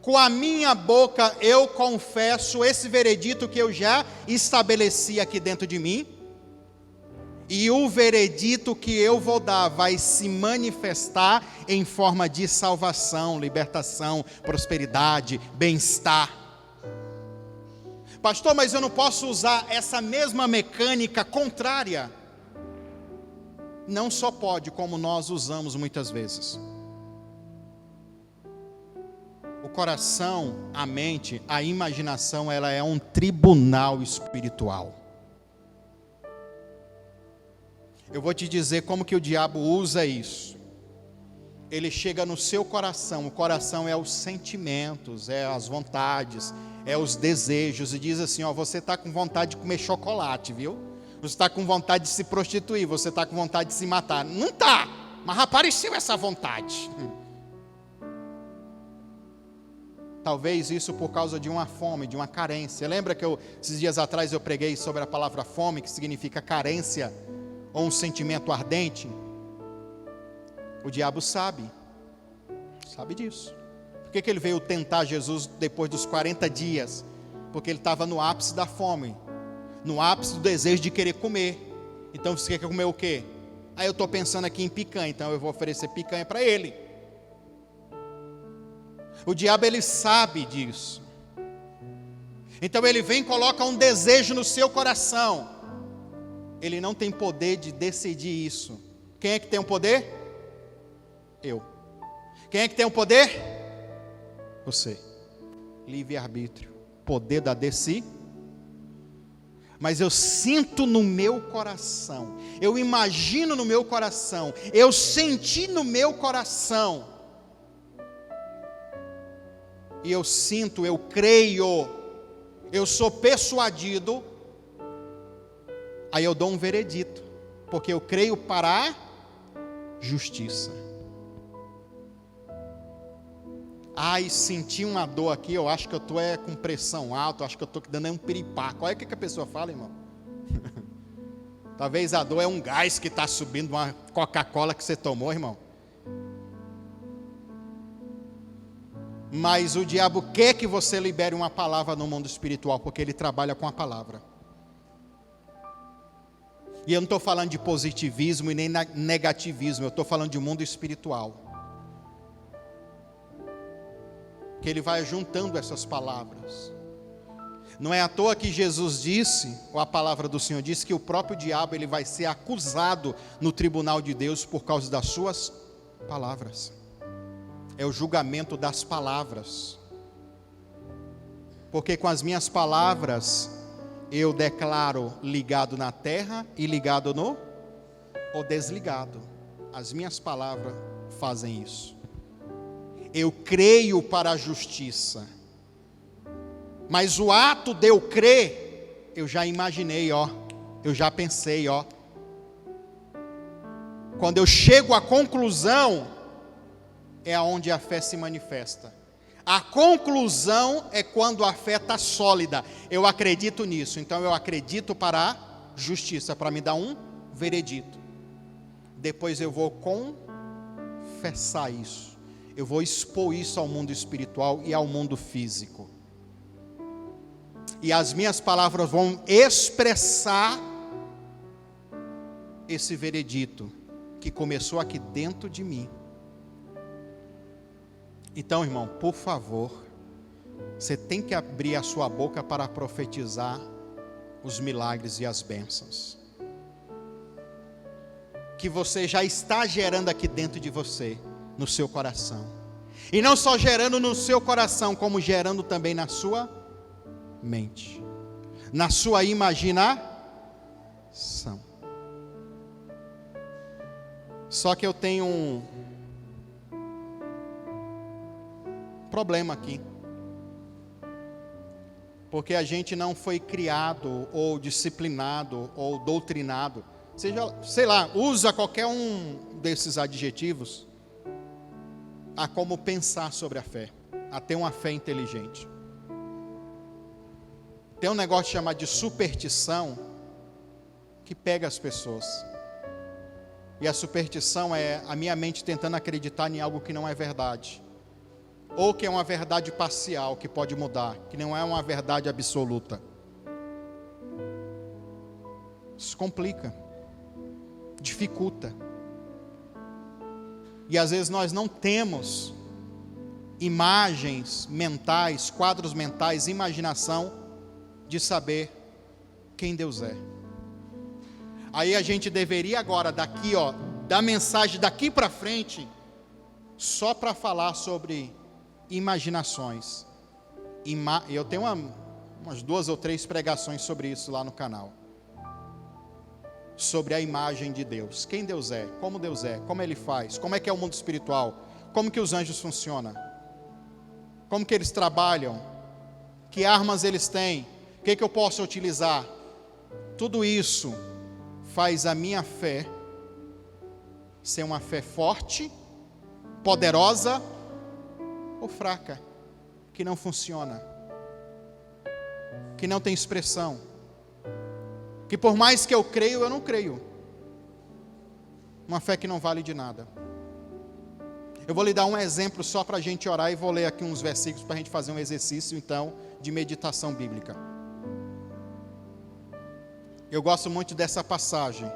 com a minha boca eu confesso esse veredito que eu já estabeleci aqui dentro de mim, e o veredito que eu vou dar vai se manifestar em forma de salvação, libertação, prosperidade, bem-estar. Pastor, mas eu não posso usar essa mesma mecânica contrária? Não só pode, como nós usamos muitas vezes. O coração, a mente, a imaginação, ela é um tribunal espiritual. Eu vou te dizer como que o diabo usa isso. ele chega no seu coração. O coração é os sentimentos, é as vontades, é os desejos, e diz assim, ó, você está com vontade de comer chocolate, viu? Você está com vontade de se prostituir, você está com vontade de se matar. Não está, mas apareceu essa vontade. Talvez isso por causa de uma fome, de uma carência. Lembra que esses dias atrás eu preguei sobre a palavra fome, que significa carência, ou um sentimento ardente? O diabo sabe disso. Por que ele veio tentar Jesus depois dos 40 dias? Porque ele estava no ápice da fome, no ápice do desejo de querer comer. Então você quer comer o quê? Aí eu estou pensando aqui em picanha, então eu vou oferecer picanha para ele. O diabo, ele sabe disso. Então ele vem e coloca um desejo no seu coração. Ele não tem poder de decidir isso. Quem é que tem o poder? Eu. Quem é que tem o poder? Você. Livre-arbítrio. Poder da decisão. Mas eu sinto no meu coração, eu imagino no meu coração, eu senti no meu coração, e eu sinto, eu creio, eu sou persuadido, aí eu dou um veredito, porque eu creio para a justiça. Ai, senti uma dor aqui, eu acho que eu estou com pressão alta, eu acho que eu estou dando um piripaco. Olha o que a pessoa fala, irmão. Talvez a dor é um gás que está subindo, uma Coca-Cola que você tomou, irmão. Mas o diabo quer que você libere uma palavra no mundo espiritual, porque ele trabalha com a palavra. E eu não estou falando de positivismo e nem negativismo, eu estou falando de mundo espiritual. Que ele vai juntando essas palavras. Não é à toa que Jesus disse, ou a palavra do Senhor disse, que o próprio diabo ele vai ser acusado no tribunal de Deus por causa das suas palavras. É o julgamento das palavras. Porque com as minhas palavras eu declaro ligado na terra e ligado no ou desligado. As minhas palavras fazem isso. Eu creio para a justiça. Mas o ato de eu crer, eu já imaginei, eu já pensei, Quando eu chego à conclusão, é aonde a fé se manifesta. A conclusão é quando a fé está sólida. Eu acredito nisso, então eu acredito para a justiça, para me dar um veredito. Depois eu vou confessar isso. Eu vou expor isso ao mundo espiritual e ao mundo físico. E as minhas palavras vão expressar esse veredito que começou aqui dentro de mim. Então, irmão, por favor, você tem que abrir a sua boca para profetizar os milagres e as bênçãos que você já está gerando aqui dentro de você, no seu coração. E não só gerando no seu coração, como gerando também na sua mente, na sua imaginação. Só que eu tenho um problema aqui. Porque a gente não foi criado, ou disciplinado, ou doutrinado. Seja, sei lá, usa qualquer um desses adjetivos a como pensar sobre a fé, a ter uma fé inteligente. Tem um negócio chamado de superstição que pega as pessoas. E a superstição é a minha mente tentando acreditar em algo que não é verdade. Ou que é uma verdade parcial, que pode mudar, que não é uma verdade absoluta. Isso complica, dificulta. E às vezes nós não temos imagens mentais, quadros mentais, imaginação de saber quem Deus é. Aí a gente deveria agora, daqui, da mensagem daqui para frente, só para falar sobre imaginações. Eu tenho umas 2 ou 3 pregações sobre isso lá no canal. sobre a imagem de Deus. Quem Deus é, como Ele faz, como é que é o mundo espiritual, como que os anjos funcionam, como que eles trabalham, que armas eles têm, o que eu posso utilizar. Tudo isso faz a minha fé ser uma fé forte, poderosa ou fraca, que não funciona, que não tem expressão, que por mais que eu creio, eu não creio. Uma fé que não vale de nada. Eu vou lhe dar um exemplo só para a gente orar e vou ler aqui uns versículos para a gente fazer um exercício então de meditação bíblica. Eu gosto muito dessa passagem,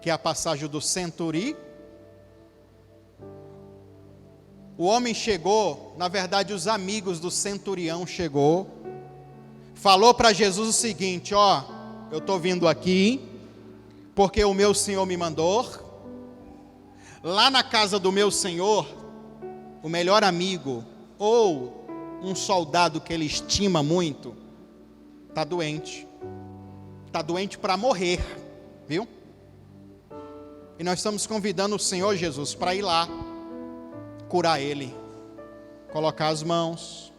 que é a passagem do centurião. O homem chegou, na verdade os amigos do centurião chegou, falou para Jesus o seguinte: ó, eu estou vindo aqui, porque o meu Senhor me mandou. Lá na casa do meu Senhor, o melhor amigo, ou um soldado que ele estima muito, está doente para morrer, viu? E nós estamos convidando o Senhor Jesus para ir lá, curar ele, colocar as mãos,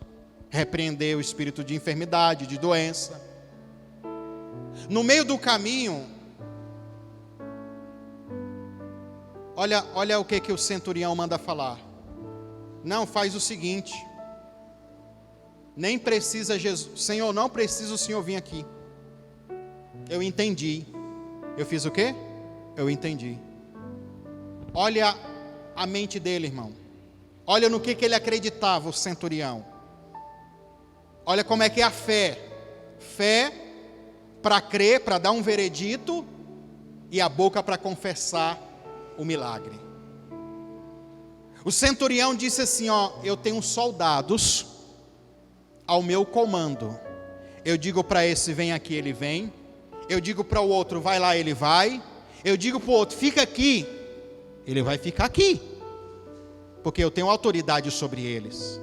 repreender o espírito de enfermidade, de doença. No meio do caminho, olha o que o centurião manda falar. Não, faz o seguinte, nem precisa Jesus, Senhor, não precisa o Senhor vir aqui. Eu entendi. Eu fiz o quê? Eu entendi. Olha a mente dele, irmão. Olha no que ele acreditava, o centurião. Olha como é que é a fé. Fé para crer, para dar um veredito, e a boca para confessar o milagre. O centurião disse assim, ó, eu tenho soldados ao meu comando. Eu digo para esse, vem aqui, ele vem. Eu digo para o outro, vai lá, ele vai. Eu digo para o outro, fica aqui. Ele vai ficar aqui, porque eu tenho autoridade sobre eles.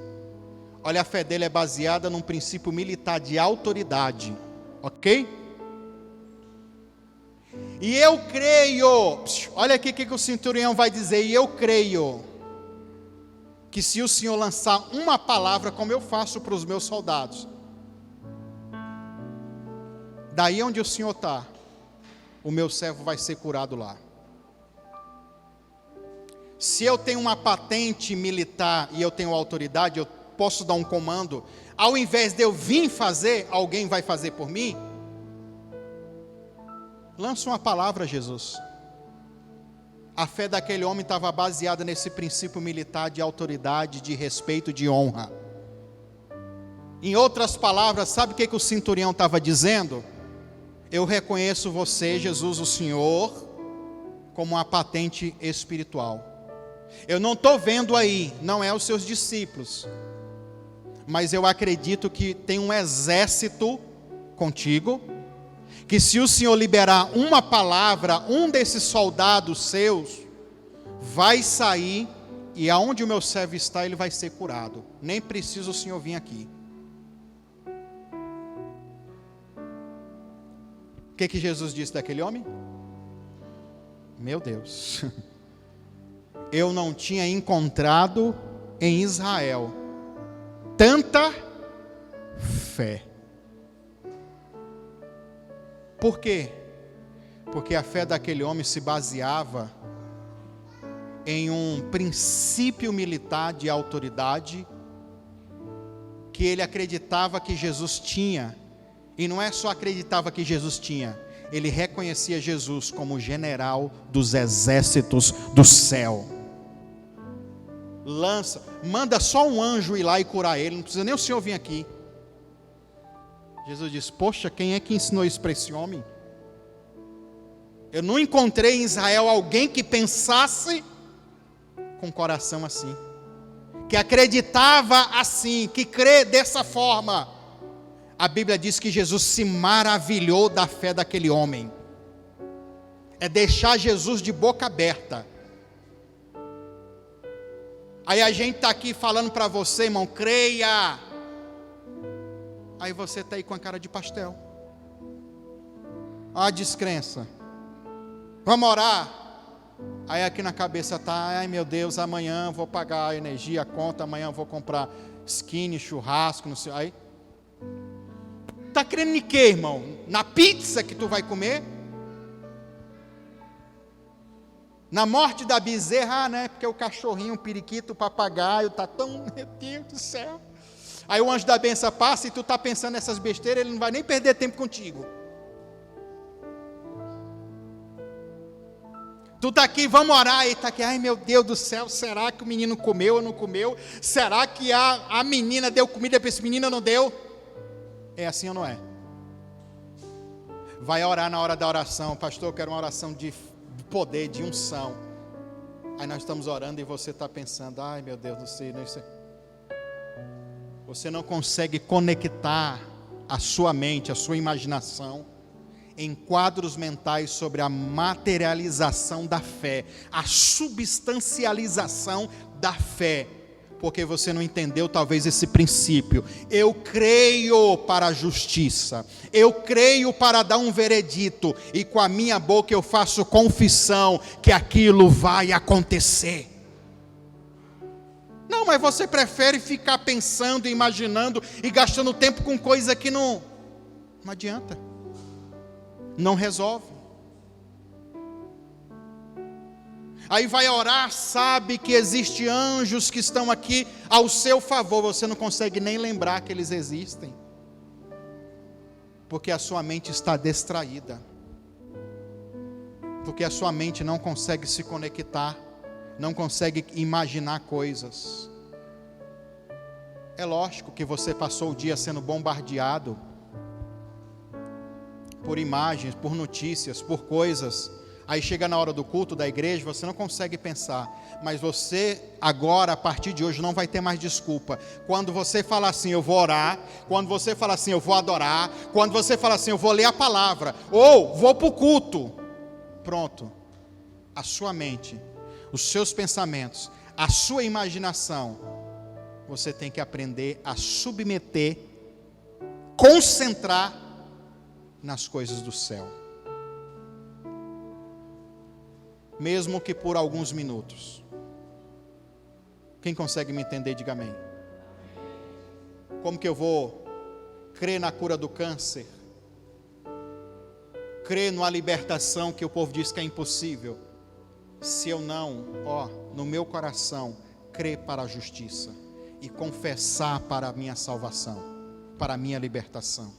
Olha, a fé dele é baseada num princípio militar de autoridade, ok? E eu creio, olha aqui o que o centurião vai dizer, e eu creio, que se o Senhor lançar uma palavra, como eu faço para os meus soldados, daí onde o Senhor está, o meu servo vai ser curado lá. Se eu tenho uma patente militar e eu tenho autoridade, eu posso dar um comando, ao invés de eu vir fazer, alguém vai fazer por mim? Lança uma palavra, Jesus. A fé daquele homem estava baseada nesse princípio militar de autoridade, de respeito, de honra. Em outras palavras, sabe o que o centurião estava dizendo? Eu reconheço você, Jesus, o Senhor, como uma patente espiritual. Eu não estou vendo aí, não é os seus discípulos, mas eu acredito que tem um exército contigo, que se o Senhor liberar uma palavra, um desses soldados seus vai sair, e aonde o meu servo está, ele vai ser curado. Nem precisa o Senhor vir aqui. O que Jesus disse daquele homem? Meu Deus, eu não tinha encontrado em Israel tanta fé. Por quê? Porque a fé daquele homem se baseava em um princípio militar de autoridade que ele acreditava que Jesus tinha. E não é só acreditava que Jesus tinha, ele reconhecia Jesus como general dos exércitos do céu. Manda só um anjo ir lá e curar ele, não precisa nem o Senhor vir aqui. Jesus diz, poxa, quem é que ensinou isso para esse homem? Eu não encontrei em Israel alguém que pensasse com o coração assim, que acreditava assim, que crê dessa forma. A Bíblia diz que Jesus se maravilhou da fé daquele homem. É deixar Jesus de boca aberta. Aí a gente está aqui falando para você, irmão, creia. Aí você está aí com a cara de pastel. Olha a descrença. Vamos orar. Aí aqui na cabeça está, ai meu Deus, amanhã eu vou pagar a energia, a conta, amanhã eu vou comprar skinny, churrasco, não sei. Aí, está crendo em quê, irmão? Na pizza que tu vai comer? Na morte da bezerra, né? Porque o cachorrinho, o periquito, o papagaio, está tão, meu Deus do céu. Aí o anjo da bênção passa e tu está pensando nessas besteiras, ele não vai nem perder tempo contigo. Tu está aqui, vamos orar, e está aqui, ai meu Deus do céu, será que o menino comeu ou não comeu? Será que a menina deu comida para esse menino ou não deu? É assim ou não é? Vai orar na hora da oração, pastor, eu quero uma oração de poder, de unção. Aí nós estamos orando e você está pensando, ai meu Deus do céu, não sei. Você não consegue conectar a sua mente, a sua imaginação em quadros mentais sobre a materialização da fé, a substancialização da fé, porque você não entendeu talvez esse princípio. Eu creio para a justiça, eu creio para dar um veredito, e com a minha boca eu faço confissão que aquilo vai acontecer. Não, mas você prefere ficar pensando, imaginando e gastando tempo com coisa que não adianta. Não resolve. Aí vai orar, sabe que existe anjos que estão aqui ao seu favor, você não consegue nem lembrar que eles existem, porque a sua mente está distraída, porque a sua mente não consegue se conectar, não consegue imaginar coisas. É lógico que você passou o dia sendo bombardeado por imagens, por notícias, por coisas. Aí chega na hora do culto da igreja, você não consegue pensar, mas você agora, a partir de hoje, não vai ter mais desculpa. Quando você fala assim, eu vou orar, quando você fala assim, eu vou adorar, quando você fala assim, eu vou ler a palavra, ou vou para o culto, pronto, a sua mente, os seus pensamentos, a sua imaginação, você tem que aprender a submeter, concentrar nas coisas do céu, mesmo que por alguns minutos. Quem consegue me entender, diga amém. Como que eu vou crer na cura do câncer, crer numa libertação que o povo diz que é impossível, se eu não, no meu coração, crer para a justiça e confessar para a minha salvação, para a minha libertação?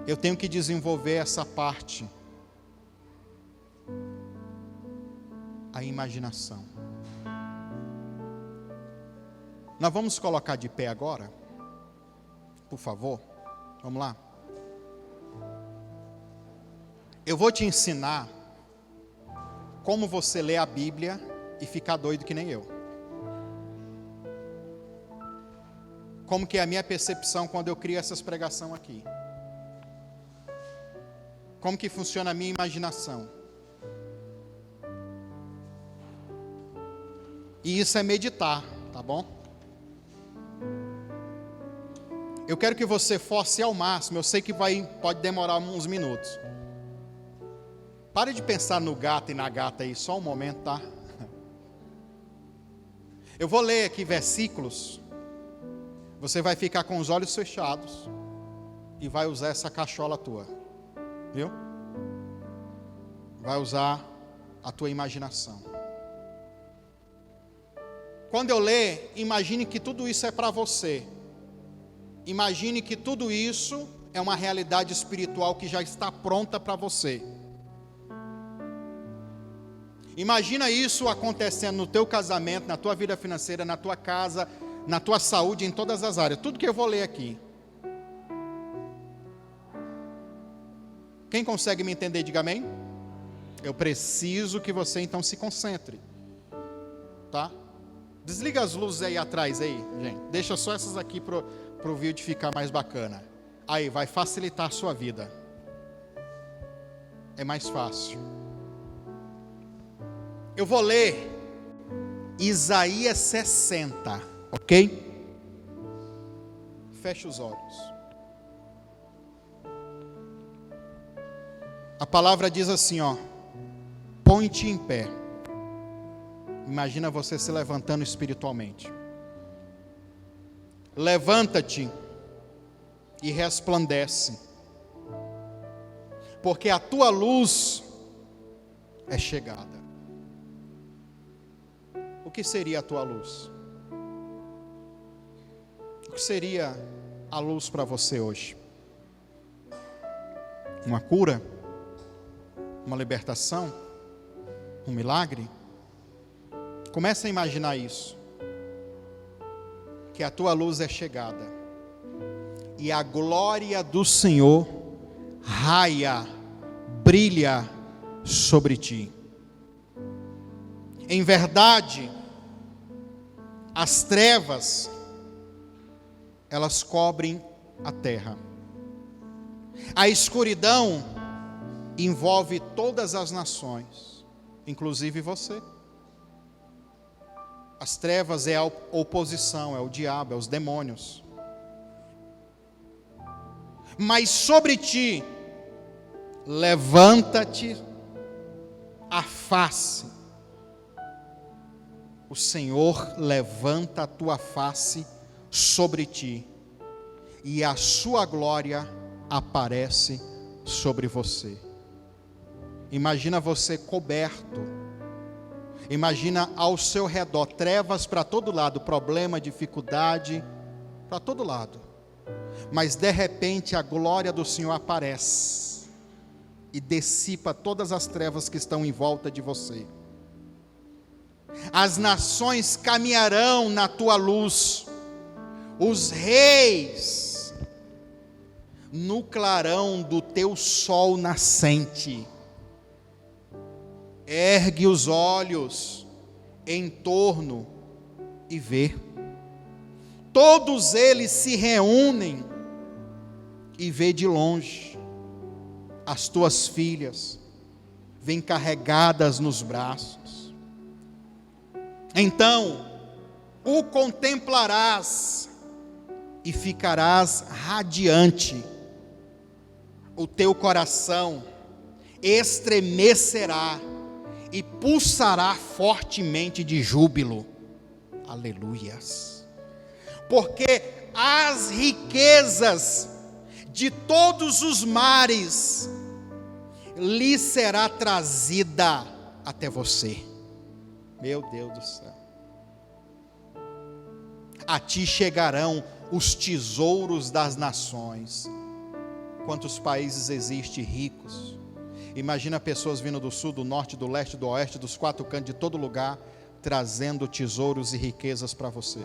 Eu tenho que desenvolver essa parte, a imaginação. Nós vamos colocar de pé agora, por favor, vamos lá. Eu vou te ensinar como você lê a Bíblia e ficar doido que nem eu. Como que é a minha percepção quando eu crio essas pregações aqui. Como que funciona a minha imaginação. E isso é meditar, tá bom? Eu quero que você force ao máximo, eu sei que pode demorar uns minutos. Pare de pensar no gato e na gata aí, só um momento, tá? Eu vou ler aqui versículos, você vai ficar com os olhos fechados e vai usar essa cachola tua. Viu? Vai usar a tua imaginação. Quando eu ler, imagine que tudo isso é para você. Imagine que tudo isso é uma realidade espiritual que já está pronta para você. Imagina isso acontecendo no teu casamento, na tua vida financeira, na tua casa, na tua saúde, em todas as áreas. Tudo que eu vou ler aqui. Quem consegue me entender, diga amém. Eu preciso que você então se concentre, tá? Desliga as luzes aí atrás aí, gente. Deixa só essas aqui pro vídeo ficar mais bacana. Aí, vai facilitar a sua vida. É mais fácil. Eu vou ler Isaías 60, ok? Feche os olhos. A palavra diz assim, ó: põe-te em pé. Imagina você se levantando espiritualmente. Levanta-te e resplandece, porque a tua luz é chegada. O que seria a tua luz? O que seria a luz para você hoje? Uma cura? Uma libertação? Um milagre? Comece a imaginar isso. Que a tua luz é chegada. E a glória do Senhor raia, brilha sobre ti. Em verdade, as trevas, elas cobrem a terra. A escuridão envolve todas as nações, inclusive você. As trevas é a oposição, é o diabo, é os demônios. Mas sobre ti, levanta-te a face. O Senhor levanta a tua face sobre ti, e a sua glória aparece sobre você. Imagina você coberto. Imagina ao seu redor trevas para todo lado, problema, dificuldade, para todo lado. Mas de repente a glória do Senhor aparece e dissipa todas as trevas que estão em volta de você. As nações caminharão na tua luz, os reis no clarão do teu sol nascente. Ergue os olhos em torno e vê. Todos eles se reúnem e vê de longe. As tuas filhas vêm carregadas nos braços. Então o contemplarás e ficarás radiante. O teu coração estremecerá e pulsará fortemente de júbilo. Aleluias. Porque as riquezas de todos os mares lhe será trazida até você. Meu Deus do céu. A ti chegarão os tesouros das nações. Quantos países existem ricos? Imagina pessoas vindo do sul, do norte, do leste, do oeste, dos quatro cantos, de todo lugar, trazendo tesouros e riquezas para você.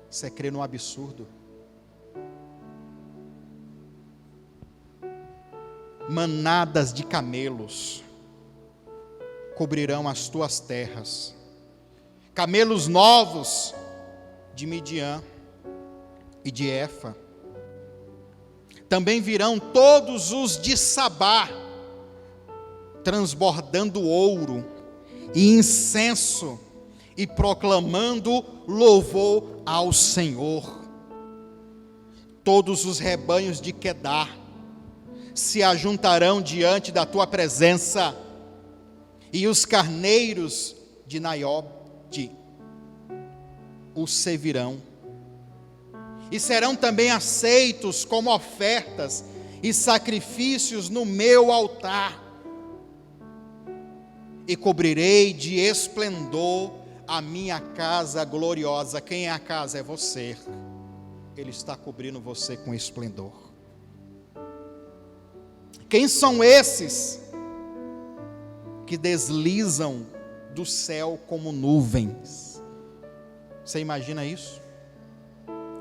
Você crê no absurdo? Manadas de camelos cobrirão as tuas terras. Camelos novos de Midian e de Efa. Também virão todos os de Sabá, transbordando ouro e incenso e proclamando louvor ao Senhor. Todos os rebanhos de Quedar se ajuntarão diante da tua presença, e os carneiros de Naiobe os servirão. E serão também aceitos como ofertas e sacrifícios no meu altar. E cobrirei de esplendor a minha casa gloriosa. Quem é a casa? É você. Ele está cobrindo você com esplendor. Quem são esses que deslizam do céu como nuvens? Você imagina isso?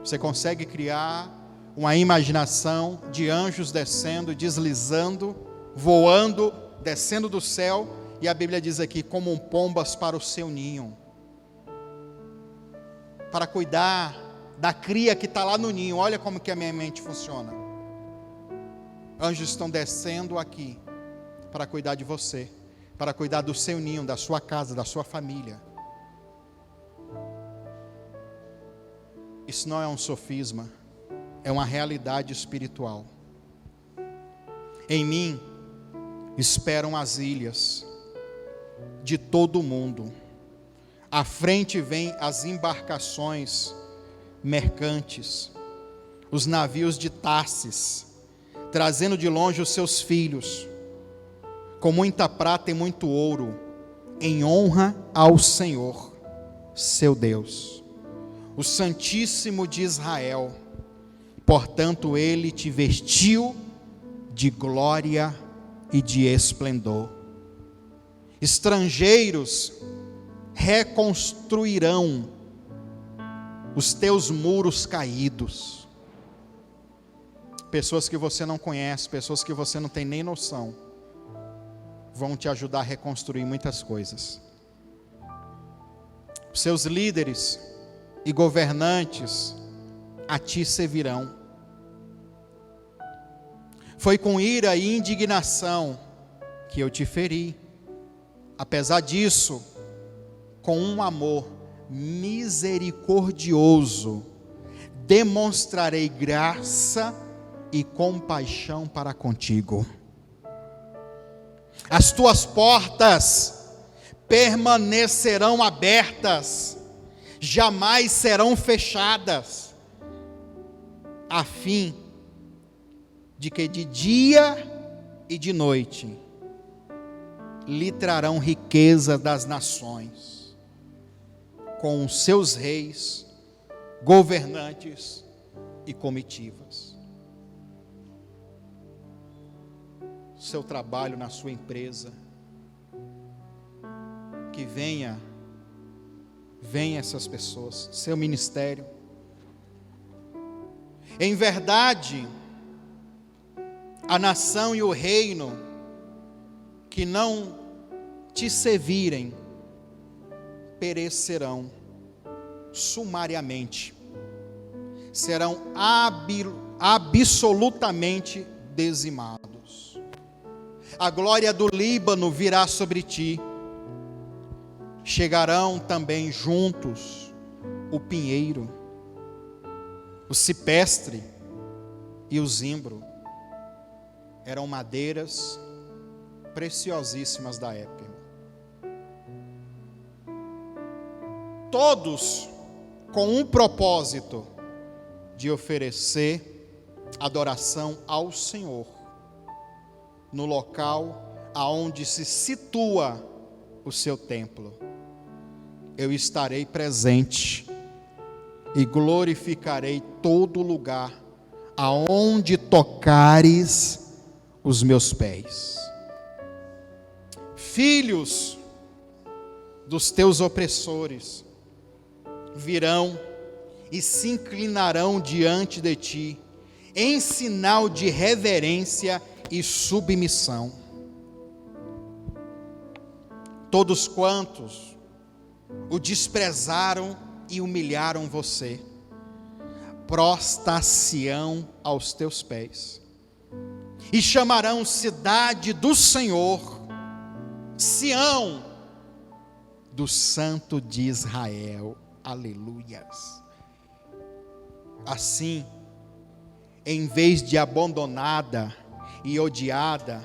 Você consegue criar uma imaginação de anjos descendo, deslizando, voando, descendo do céu, e a Bíblia diz aqui, como pombas para o seu ninho, para cuidar da cria que está lá no ninho. Olha como que a minha mente funciona. Anjos estão descendo aqui para cuidar de você, para cuidar do seu ninho, da sua casa, da sua família. Isso não é um sofisma, é uma realidade espiritual. Em mim esperam as ilhas de todo o mundo. À frente vêm as embarcações mercantes, os navios de Tarsis, trazendo de longe os seus filhos, com muita prata e muito ouro, em honra ao Senhor, seu Deus, o Santíssimo de Israel. Portanto, ele te vestiu de glória e de esplendor. Estrangeiros reconstruirão os teus muros caídos. Pessoas que você não conhece, pessoas que você não tem nem noção, vão te ajudar a reconstruir muitas coisas. Os seus líderes e governantes a ti servirão. Foi com ira e indignação que eu te feri. Apesar disso, com um amor misericordioso, demonstrarei graça e compaixão para contigo. As tuas portas permanecerão abertas, jamais serão fechadas, a fim de que de dia e de noite lhe trarão riqueza das nações, com os seus reis, governantes e comitivas. Seu trabalho na sua empresa, que venha essas pessoas, seu ministério. Em verdade, a nação e o reino que não te servirem perecerão sumariamente, serão absolutamente dizimados. A glória do Líbano virá sobre ti. Chegarão também juntos o pinheiro, o cipestre e o zimbro. Eram madeiras preciosíssimas da época. Todos com um propósito de oferecer adoração ao Senhor, no local aonde se situa o seu templo. Eu estarei presente e glorificarei todo lugar aonde tocares os meus pés. Filhos dos teus opressores virão e se inclinarão diante de ti, em sinal de reverência e submissão. Todos quantos o desprezaram e humilharam você, prostrar-se-ão aos teus pés, e chamarão cidade do Senhor, Sião, do Santo de Israel. Aleluias. Assim, em vez de abandonada e odiada,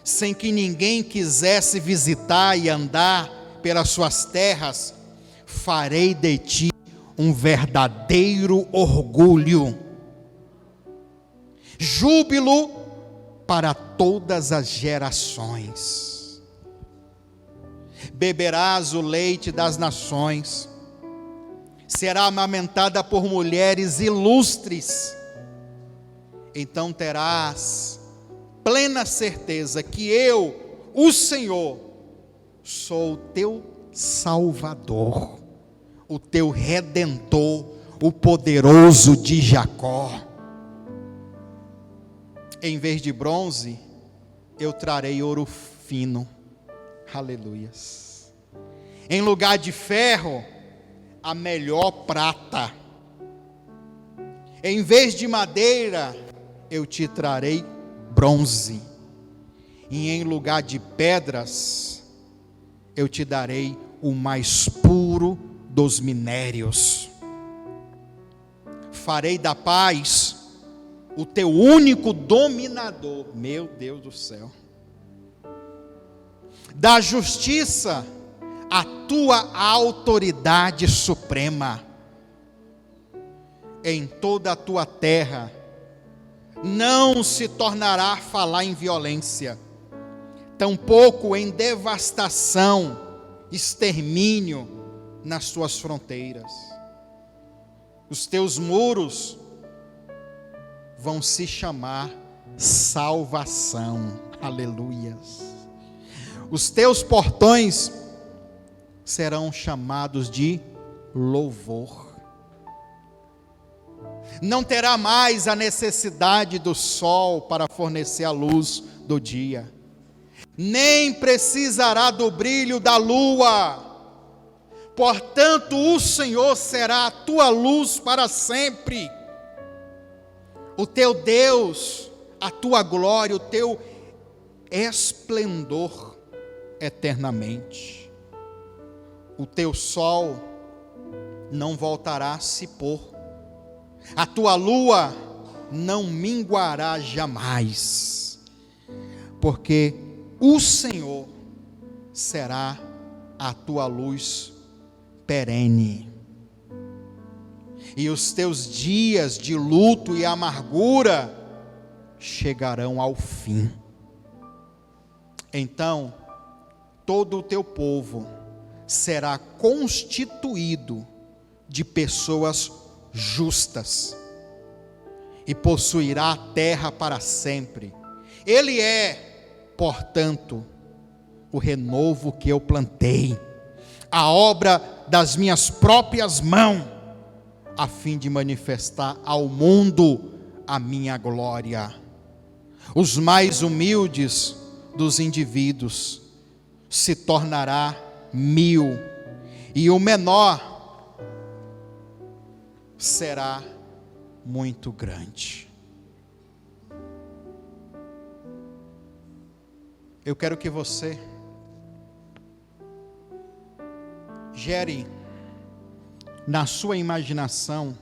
sem que ninguém quisesse visitar e andar pelas suas terras, farei de ti um verdadeiro orgulho, júbilo para todas as gerações. Beberás o leite das nações, será amamentada por mulheres ilustres. Então terás plena certeza que eu, o Senhor, sou o teu Salvador, o teu Redentor, o poderoso de Jacó. Em vez de bronze, eu trarei ouro fino. Aleluias. Em lugar de ferro, a melhor prata. Em vez de madeira, eu te trarei bronze. E em lugar de pedras, eu te darei o mais puro dos minérios. Farei da paz o teu único dominador, meu Deus do céu, da justiça, a tua autoridade suprema, em toda a tua terra, não se tornará a falar em violência, tampouco em devastação, extermínio nas tuas fronteiras. Os teus muros vão se chamar salvação, aleluias. Os teus portões serão chamados de louvor. Não terá mais a necessidade do sol para fornecer a luz do dia, nem precisará do brilho da lua. Portanto, o Senhor será a tua luz para sempre, o teu Deus, a tua glória, o teu esplendor eternamente. O teu sol não voltará a se pôr, a tua lua não minguará jamais, porque o Senhor será a tua luz perene, e os teus dias de luto e amargura chegarão ao fim. Então, todo o teu povo será constituído de pessoas justas, e possuirá a terra para sempre. Ele é, portanto, o renovo que eu plantei, a obra das minhas próprias mãos, a fim de manifestar ao mundo a minha glória. Os mais humildes dos indivíduos se tornará 1000, e o menor será muito grande. Eu quero que você gere na sua imaginação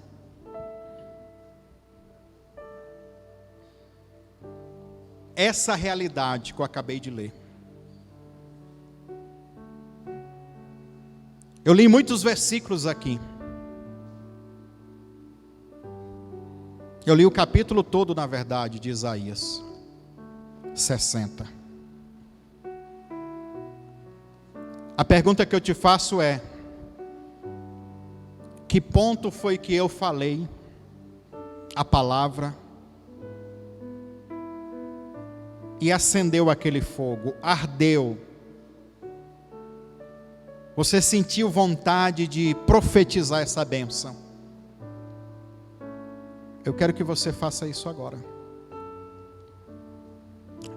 essa realidade que eu acabei de ler. Eu li muitos versículos aqui. Eu li o capítulo todo, na verdade, de Isaías 60. A pergunta que eu te faço é: que ponto foi que eu falei a palavra e acendeu aquele fogo, ardeu? Você sentiu vontade de profetizar essa bênção? Eu quero que você faça isso agora.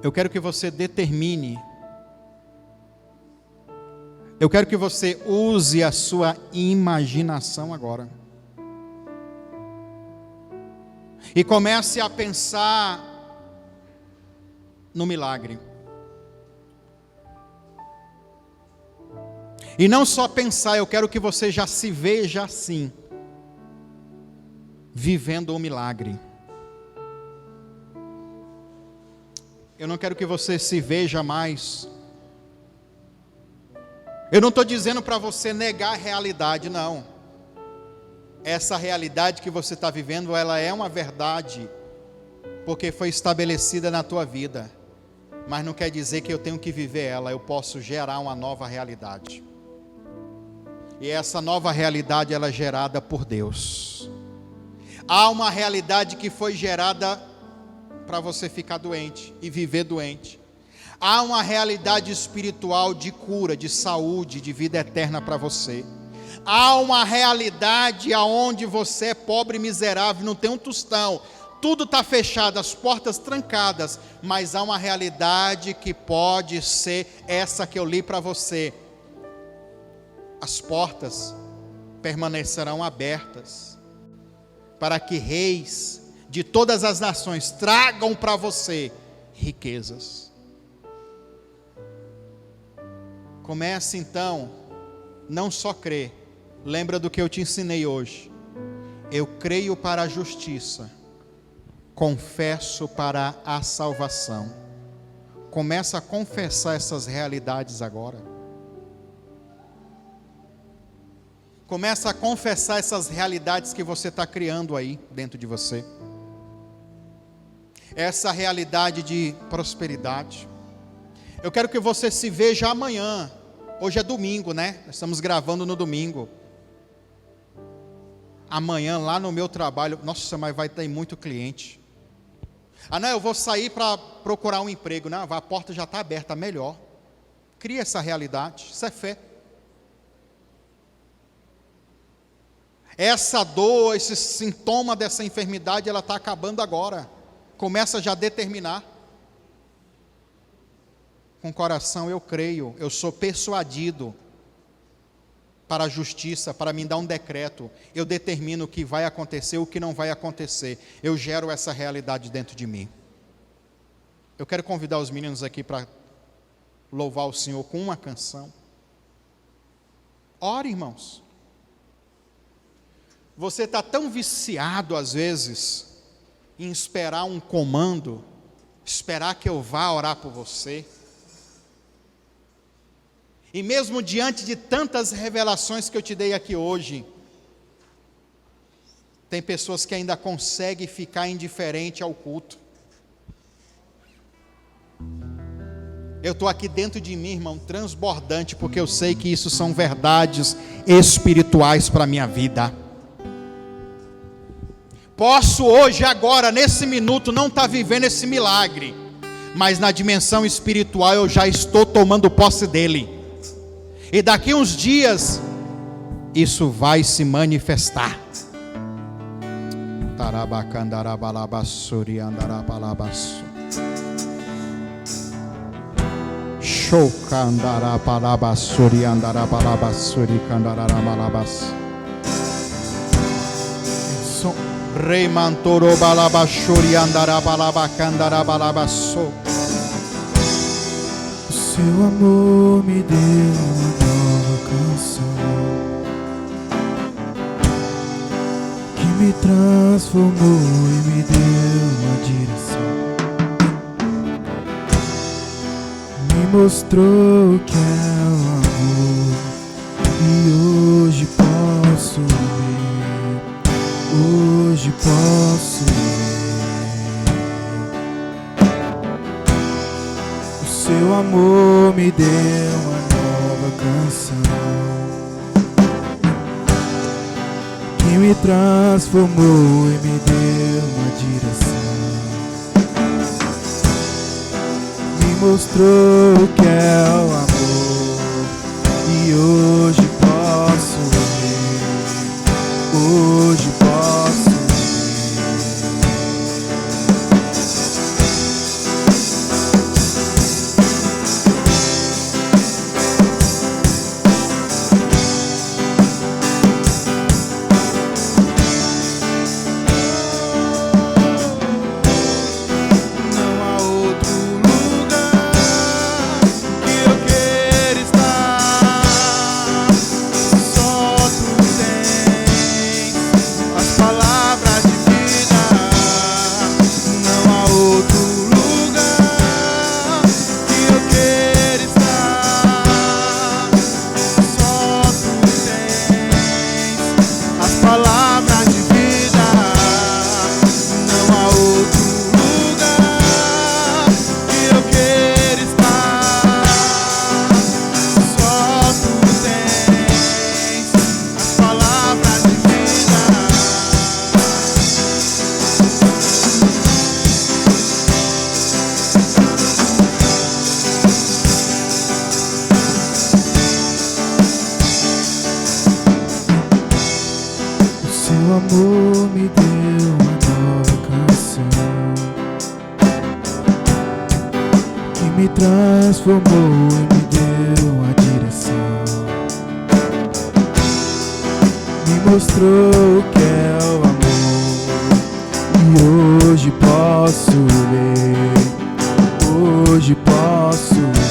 Eu quero que você determine. Eu quero que você use a sua imaginação agora. E comece a pensar no milagre. E não só pensar, eu quero que você já se veja assim, vivendo o milagre. Eu não quero que você se veja mais. Eu não estou dizendo para você negar a realidade, não. Essa realidade que você está vivendo, ela é uma verdade, porque foi estabelecida na tua vida. Mas não quer dizer que eu tenho que viver ela, eu posso gerar uma nova realidade. E essa nova realidade, ela é gerada por Deus. Há uma realidade que foi gerada para você ficar doente e viver doente. Há uma realidade espiritual de cura, de saúde, de vida eterna para você. Há uma realidade aonde você é pobre e miserável, não tem um tostão, tudo está fechado, as portas trancadas, mas há uma realidade que pode ser essa que eu li para você. As portas permanecerão abertas, para que reis de todas as nações tragam para você riquezas. Comece então, não só crer, lembra do que eu te ensinei hoje. Eu creio para a justiça, confesso para a salvação. Começa a confessar essas realidades agora. Começa a confessar essas realidades que você está criando aí dentro de você. Essa realidade de prosperidade. Eu quero que você se veja amanhã. Hoje é domingo, né? Nós estamos gravando no domingo. Amanhã lá no meu trabalho, nossa, mas vai ter muito cliente. Ah, não, eu vou sair para procurar um emprego. Não, a porta já está aberta, melhor. Cria essa realidade, isso é fé. Essa dor, esse sintoma dessa enfermidade, ela está acabando agora. Começa já a determinar. Com o coração eu creio, eu sou persuadido para a justiça, para me dar um decreto. Eu determino o que vai acontecer, o que não vai acontecer. Eu gero essa realidade dentro de mim. Eu quero convidar os meninos aqui para louvar o Senhor com uma canção. Ore, irmãos. Você está tão viciado às vezes em esperar um comando, esperar que eu vá orar por você. E mesmo diante de tantas revelações que eu te dei aqui hoje, tem pessoas que ainda conseguem ficar indiferente ao culto. Eu estou aqui dentro de mim, irmão, transbordante, porque eu sei que isso são verdades espirituais para a minha vida. Posso hoje, agora, nesse minuto, não estar vivendo esse milagre, mas na dimensão espiritual eu já estou tomando posse dele. E daqui uns dias, isso vai se manifestar. Rei mantoro balabashuri andara balabacandara balabasso. Seu amor me deu uma nova canção que me transformou e me deu uma direção. Me mostrou que é o amor e hoje posso ver, hoje posso ver. Seu amor me deu uma nova canção que me transformou e me deu uma direção. Me mostrou que é o amor e hoje posso ver, hoje posso ver. Seu amor me deu uma nova canção que me transformou e me deu uma direção. Me mostrou que é o amor e hoje posso ver, hoje posso ver.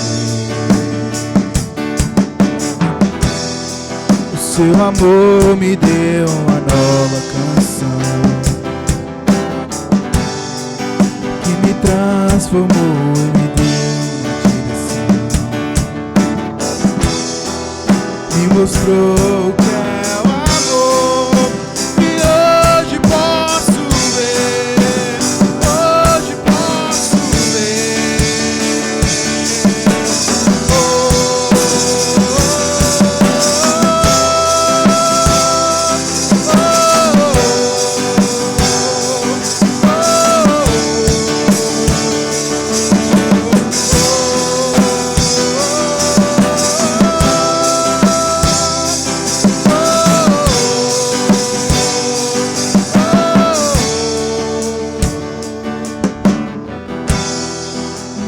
Seu amor me deu uma nova canção transformou e me deu uma direção. Me mostrou que é o amor que hoje posso ver. Hoje posso ver.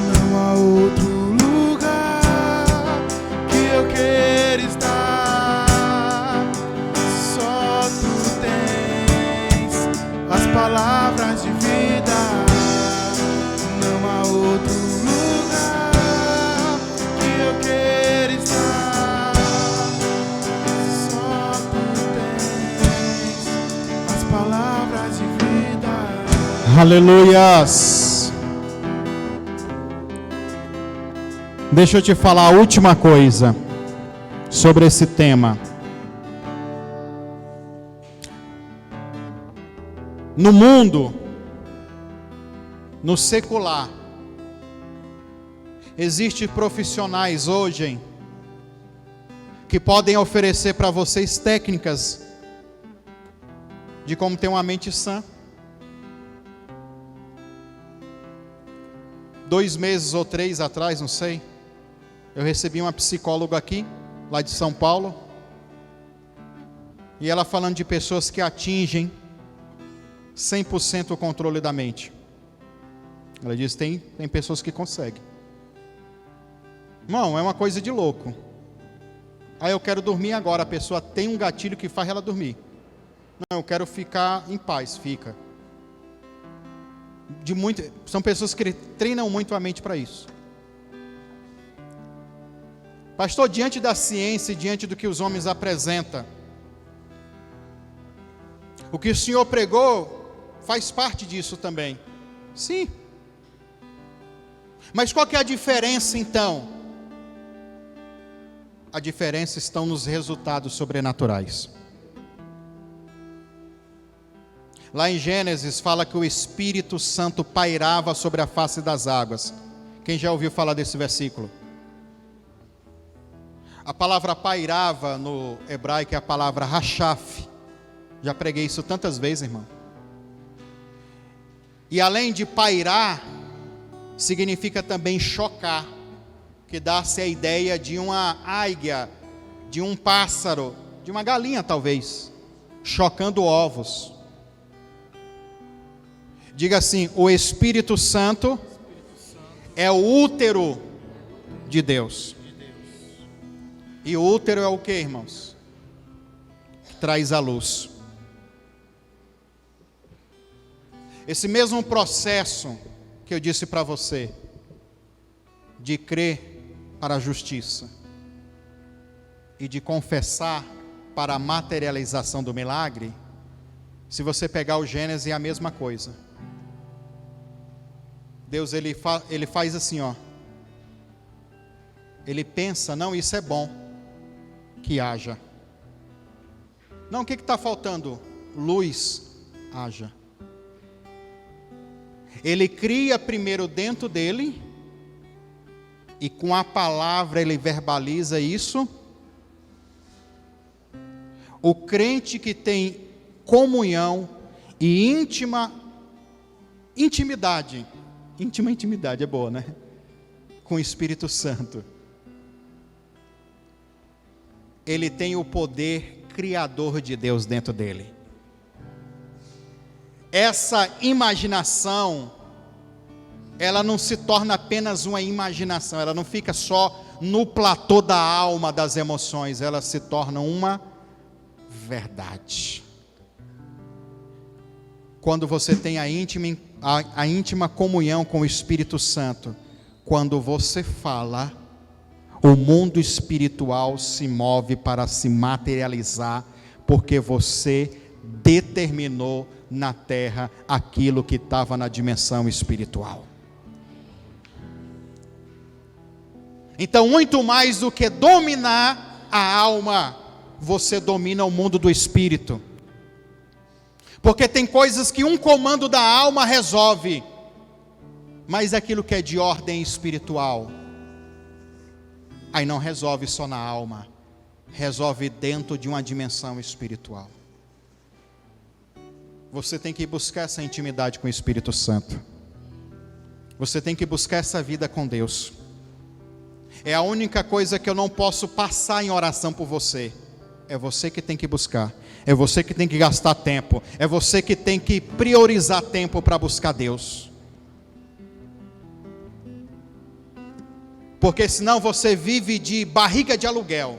Não há outro lugar que eu queira estar. Só tu tens as palavras de vida. Não há outro lugar que eu queira estar. Só tu tens as palavras de vida. Aleluias! Deixa eu te falar a última coisa sobre esse tema. No mundo, no secular, existem profissionais hoje que podem oferecer para vocês técnicas de como ter uma mente sã. 2 meses ou 3 atrás, não sei, eu recebi uma psicóloga aqui, lá de São Paulo, e ela falando de pessoas que atingem 100% o controle da mente. Ela disse, tem pessoas que conseguem. Irmão, é uma coisa de louco. Aí eu quero dormir agora, a pessoa tem um gatilho que faz ela dormir. Não, eu quero ficar em paz, fica. São pessoas que treinam muito a mente para isso. Pastor, diante da ciência e diante do que os homens apresentam, o que o Senhor pregou faz parte disso também. Sim. Mas qual que é a diferença então? A diferença está nos resultados sobrenaturais. Lá em Gênesis fala que o Espírito Santo pairava sobre a face das águas. Quem já ouviu falar desse versículo? A palavra pairava no hebraico é a palavra rachaf. Já preguei isso tantas vezes, irmão. E além de pairar, significa também chocar, que dá-se a ideia de uma águia, de um pássaro, de uma galinha talvez, chocando ovos. Diga assim, o Espírito Santo é o útero de Deus. E o útero é o que, irmãos? Que traz a luz. Esse mesmo processo que eu disse para você, de crer para a justiça e de confessar para a materialização do milagre, se você pegar o Gênesis é a mesma coisa. Deus ele faz assim, ó. Ele pensa, não, isso é bom, que haja. Não, o que está faltando? Luz, haja. Ele cria primeiro dentro dele, e com a palavra ele verbaliza isso. O crente que tem comunhão e intimidade é boa, né? Com o Espírito Santo. Ele tem o poder criador de Deus dentro dele. Essa imaginação, ela não se torna apenas uma imaginação, ela não fica só no platô da alma, das emoções, ela se torna uma verdade. Quando você tem a íntima comunhão com o Espírito Santo, quando você fala, o mundo espiritual se move para se materializar, porque você determinou na terra aquilo que estava na dimensão espiritual. Então, muito mais do que dominar a alma, você domina o mundo do espírito. Porque tem coisas que um comando da alma resolve, mas aquilo que é de ordem espiritual, aí não resolve só na alma, resolve dentro de uma dimensão espiritual. Você tem que buscar essa intimidade com o Espírito Santo. Você tem que buscar essa vida com Deus. É a única coisa que eu não posso passar em oração por você. É você que tem que buscar. É você que tem que gastar tempo. É você que tem que priorizar tempo para buscar Deus. Porque senão você vive de barriga de aluguel.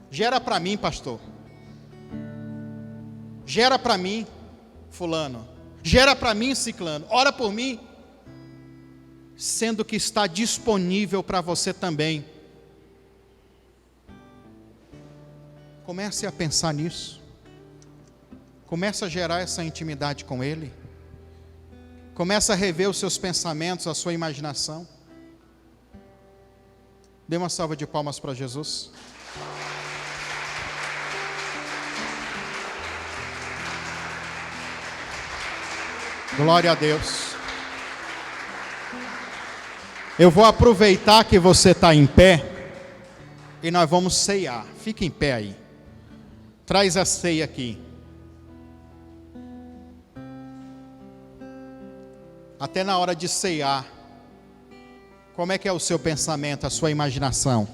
Gera para mim, pastor. Gera para mim, fulano. Gera para mim, ciclano. Ora por mim. Sendo que está disponível para você também. Comece a pensar nisso. Comece a gerar essa intimidade com Ele. Comece a rever os seus pensamentos, a sua imaginação. Dê uma salva de palmas para Jesus. Glória a Deus. Eu vou aproveitar que você está em pé e nós vamos ceiar. Fique em pé aí. Traz a ceia aqui. Até na hora de ceiar, como é que é o seu pensamento, a sua imaginação?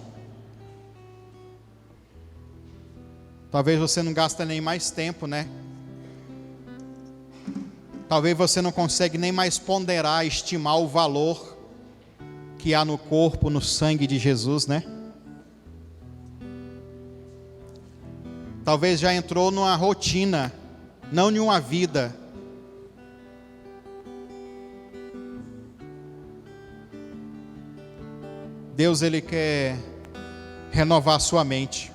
Talvez você não gasta nem mais tempo, né? Talvez você não consegue nem mais ponderar, estimar o valor que há no corpo, no sangue de Jesus, né? Talvez já entrou numa rotina, não em uma vida. Deus, Ele quer renovar a sua mente.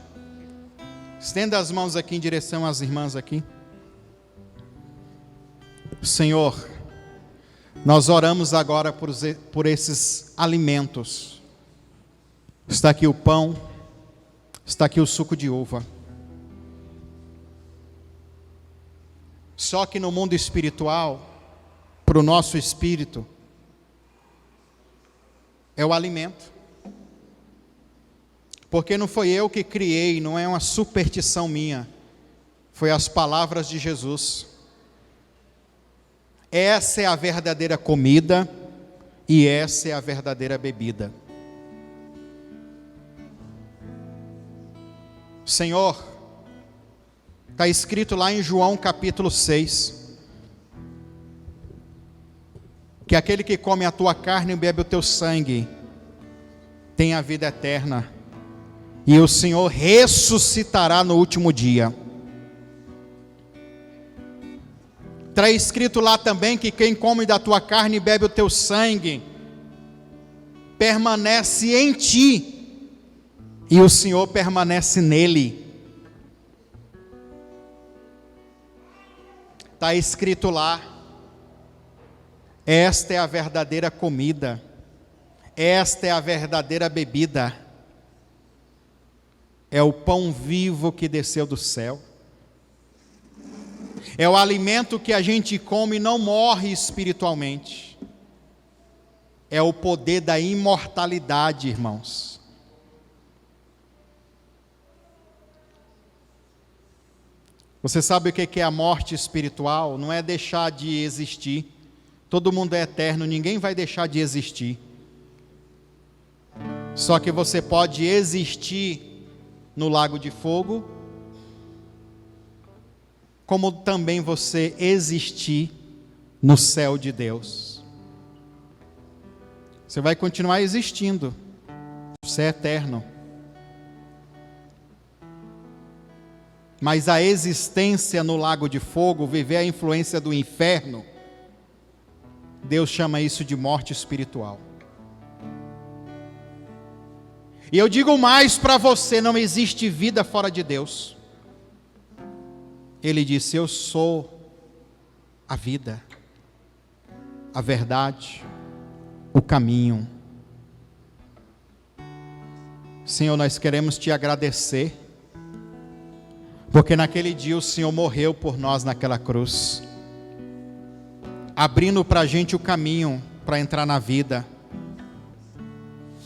Estenda as mãos aqui em direção às irmãs aqui. Senhor, nós oramos agora por esses alimentos. Está aqui o pão, está aqui o suco de uva. Só que no mundo espiritual, para o nosso espírito, é o alimento. Porque não foi eu que criei, não é uma superstição minha, foi as palavras de Jesus. Essa é a verdadeira comida e essa é a verdadeira bebida. Senhor, está escrito lá em João capítulo 6, que aquele que come a tua carne e bebe o teu sangue, tem a vida eterna, e o Senhor ressuscitará no último dia. Está escrito lá também que quem come da tua carne e bebe o teu sangue, permanece em ti, e o Senhor permanece nele. Está escrito lá, esta é a verdadeira comida, esta é a verdadeira bebida, é o pão vivo que desceu do céu. É o alimento que a gente come e não morre espiritualmente. É o poder da imortalidade, irmãos. Você sabe o que é a morte espiritual? Não é deixar de existir. Todo mundo é eterno, ninguém vai deixar de existir. Só que você pode existir no lago de fogo, como também você existir no céu de Deus. Você vai continuar existindo. Você é eterno. Mas a existência no lago de fogo, viver a influência do inferno, Deus chama isso de morte espiritual. E eu digo mais para você, não existe vida fora de Deus. Ele disse, eu sou a vida, a verdade, o caminho. Senhor, nós queremos te agradecer, porque naquele dia o Senhor morreu por nós naquela cruz, abrindo para a gente o caminho para entrar na vida,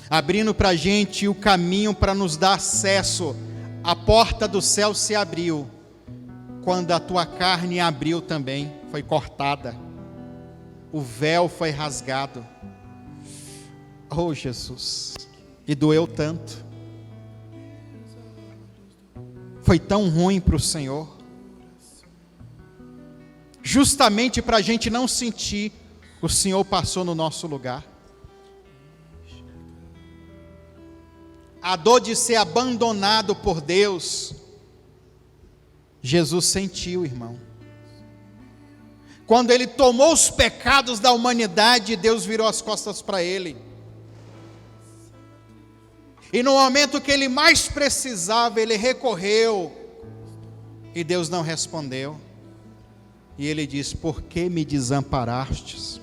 abrindo para a gente o caminho para nos dar acesso. A porta do céu se abriu, quando a tua carne abriu também, foi cortada, o véu foi rasgado. Oh Jesus, e doeu tanto, foi tão ruim para o Senhor, justamente para a gente não sentir, o Senhor passou no nosso lugar. A dor de ser abandonado por Deus, Jesus sentiu, irmão. Quando Ele tomou os pecados da humanidade, Deus virou as costas para Ele. E no momento que Ele mais precisava, Ele recorreu, e Deus não respondeu. E Ele disse: por que me desamparastes?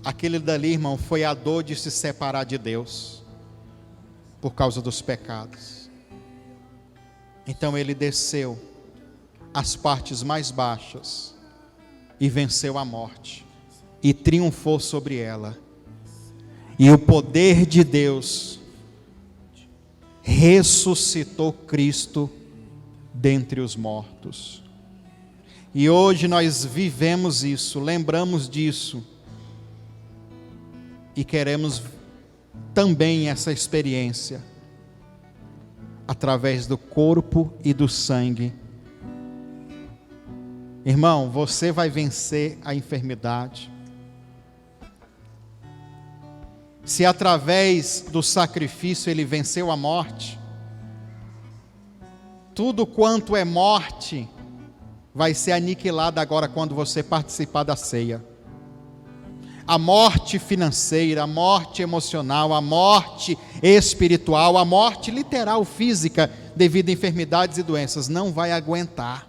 Aquele dali, irmão, foi a dor de se separar de Deus, por causa dos pecados. Então Ele desceu às partes mais baixas, e venceu a morte, e triunfou sobre ela. E o poder de Deus ressuscitou Cristo dentre os mortos. E hoje nós vivemos isso, lembramos disso, e queremos também essa experiência, através do corpo e do sangue. Irmão, você vai vencer a enfermidade. Se através do sacrifício Ele venceu a morte, tudo quanto é morte vai ser aniquilado agora quando você participar da ceia. A morte financeira, a morte emocional, a morte espiritual, a morte literal, física, devido a enfermidades e doenças, não vai aguentar.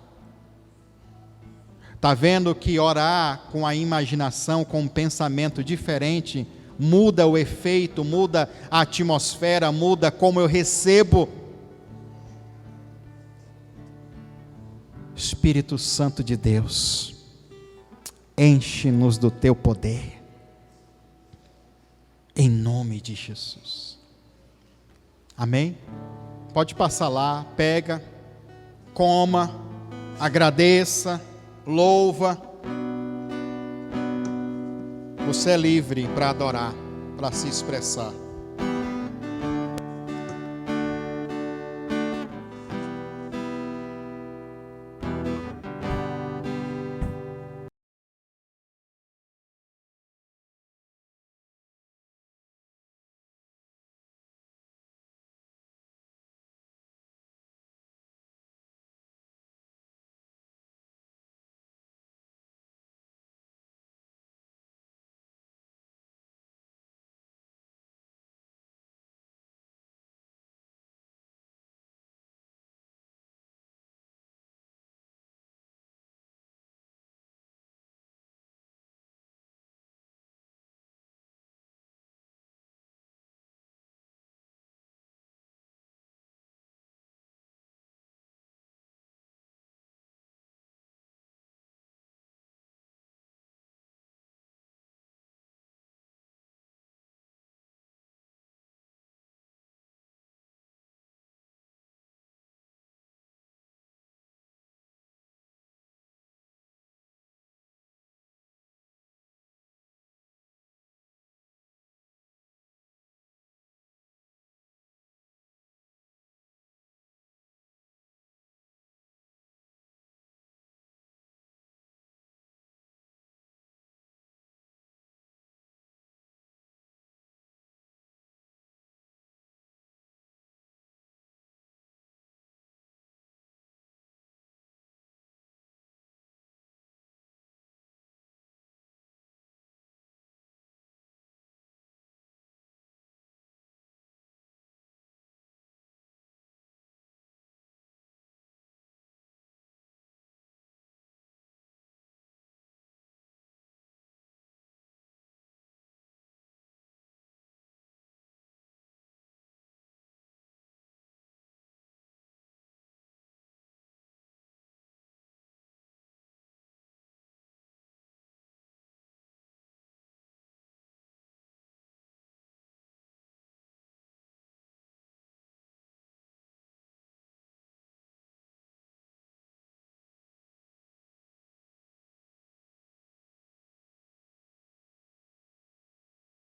Está vendo que orar com a imaginação, com um pensamento diferente, muda o efeito, muda a atmosfera, muda como eu recebo. Espírito Santo de Deus, enche-nos do teu poder, em nome de Jesus. Amém? Pode passar lá, pega, coma, agradeça, louva. Você é livre para adorar, para se expressar.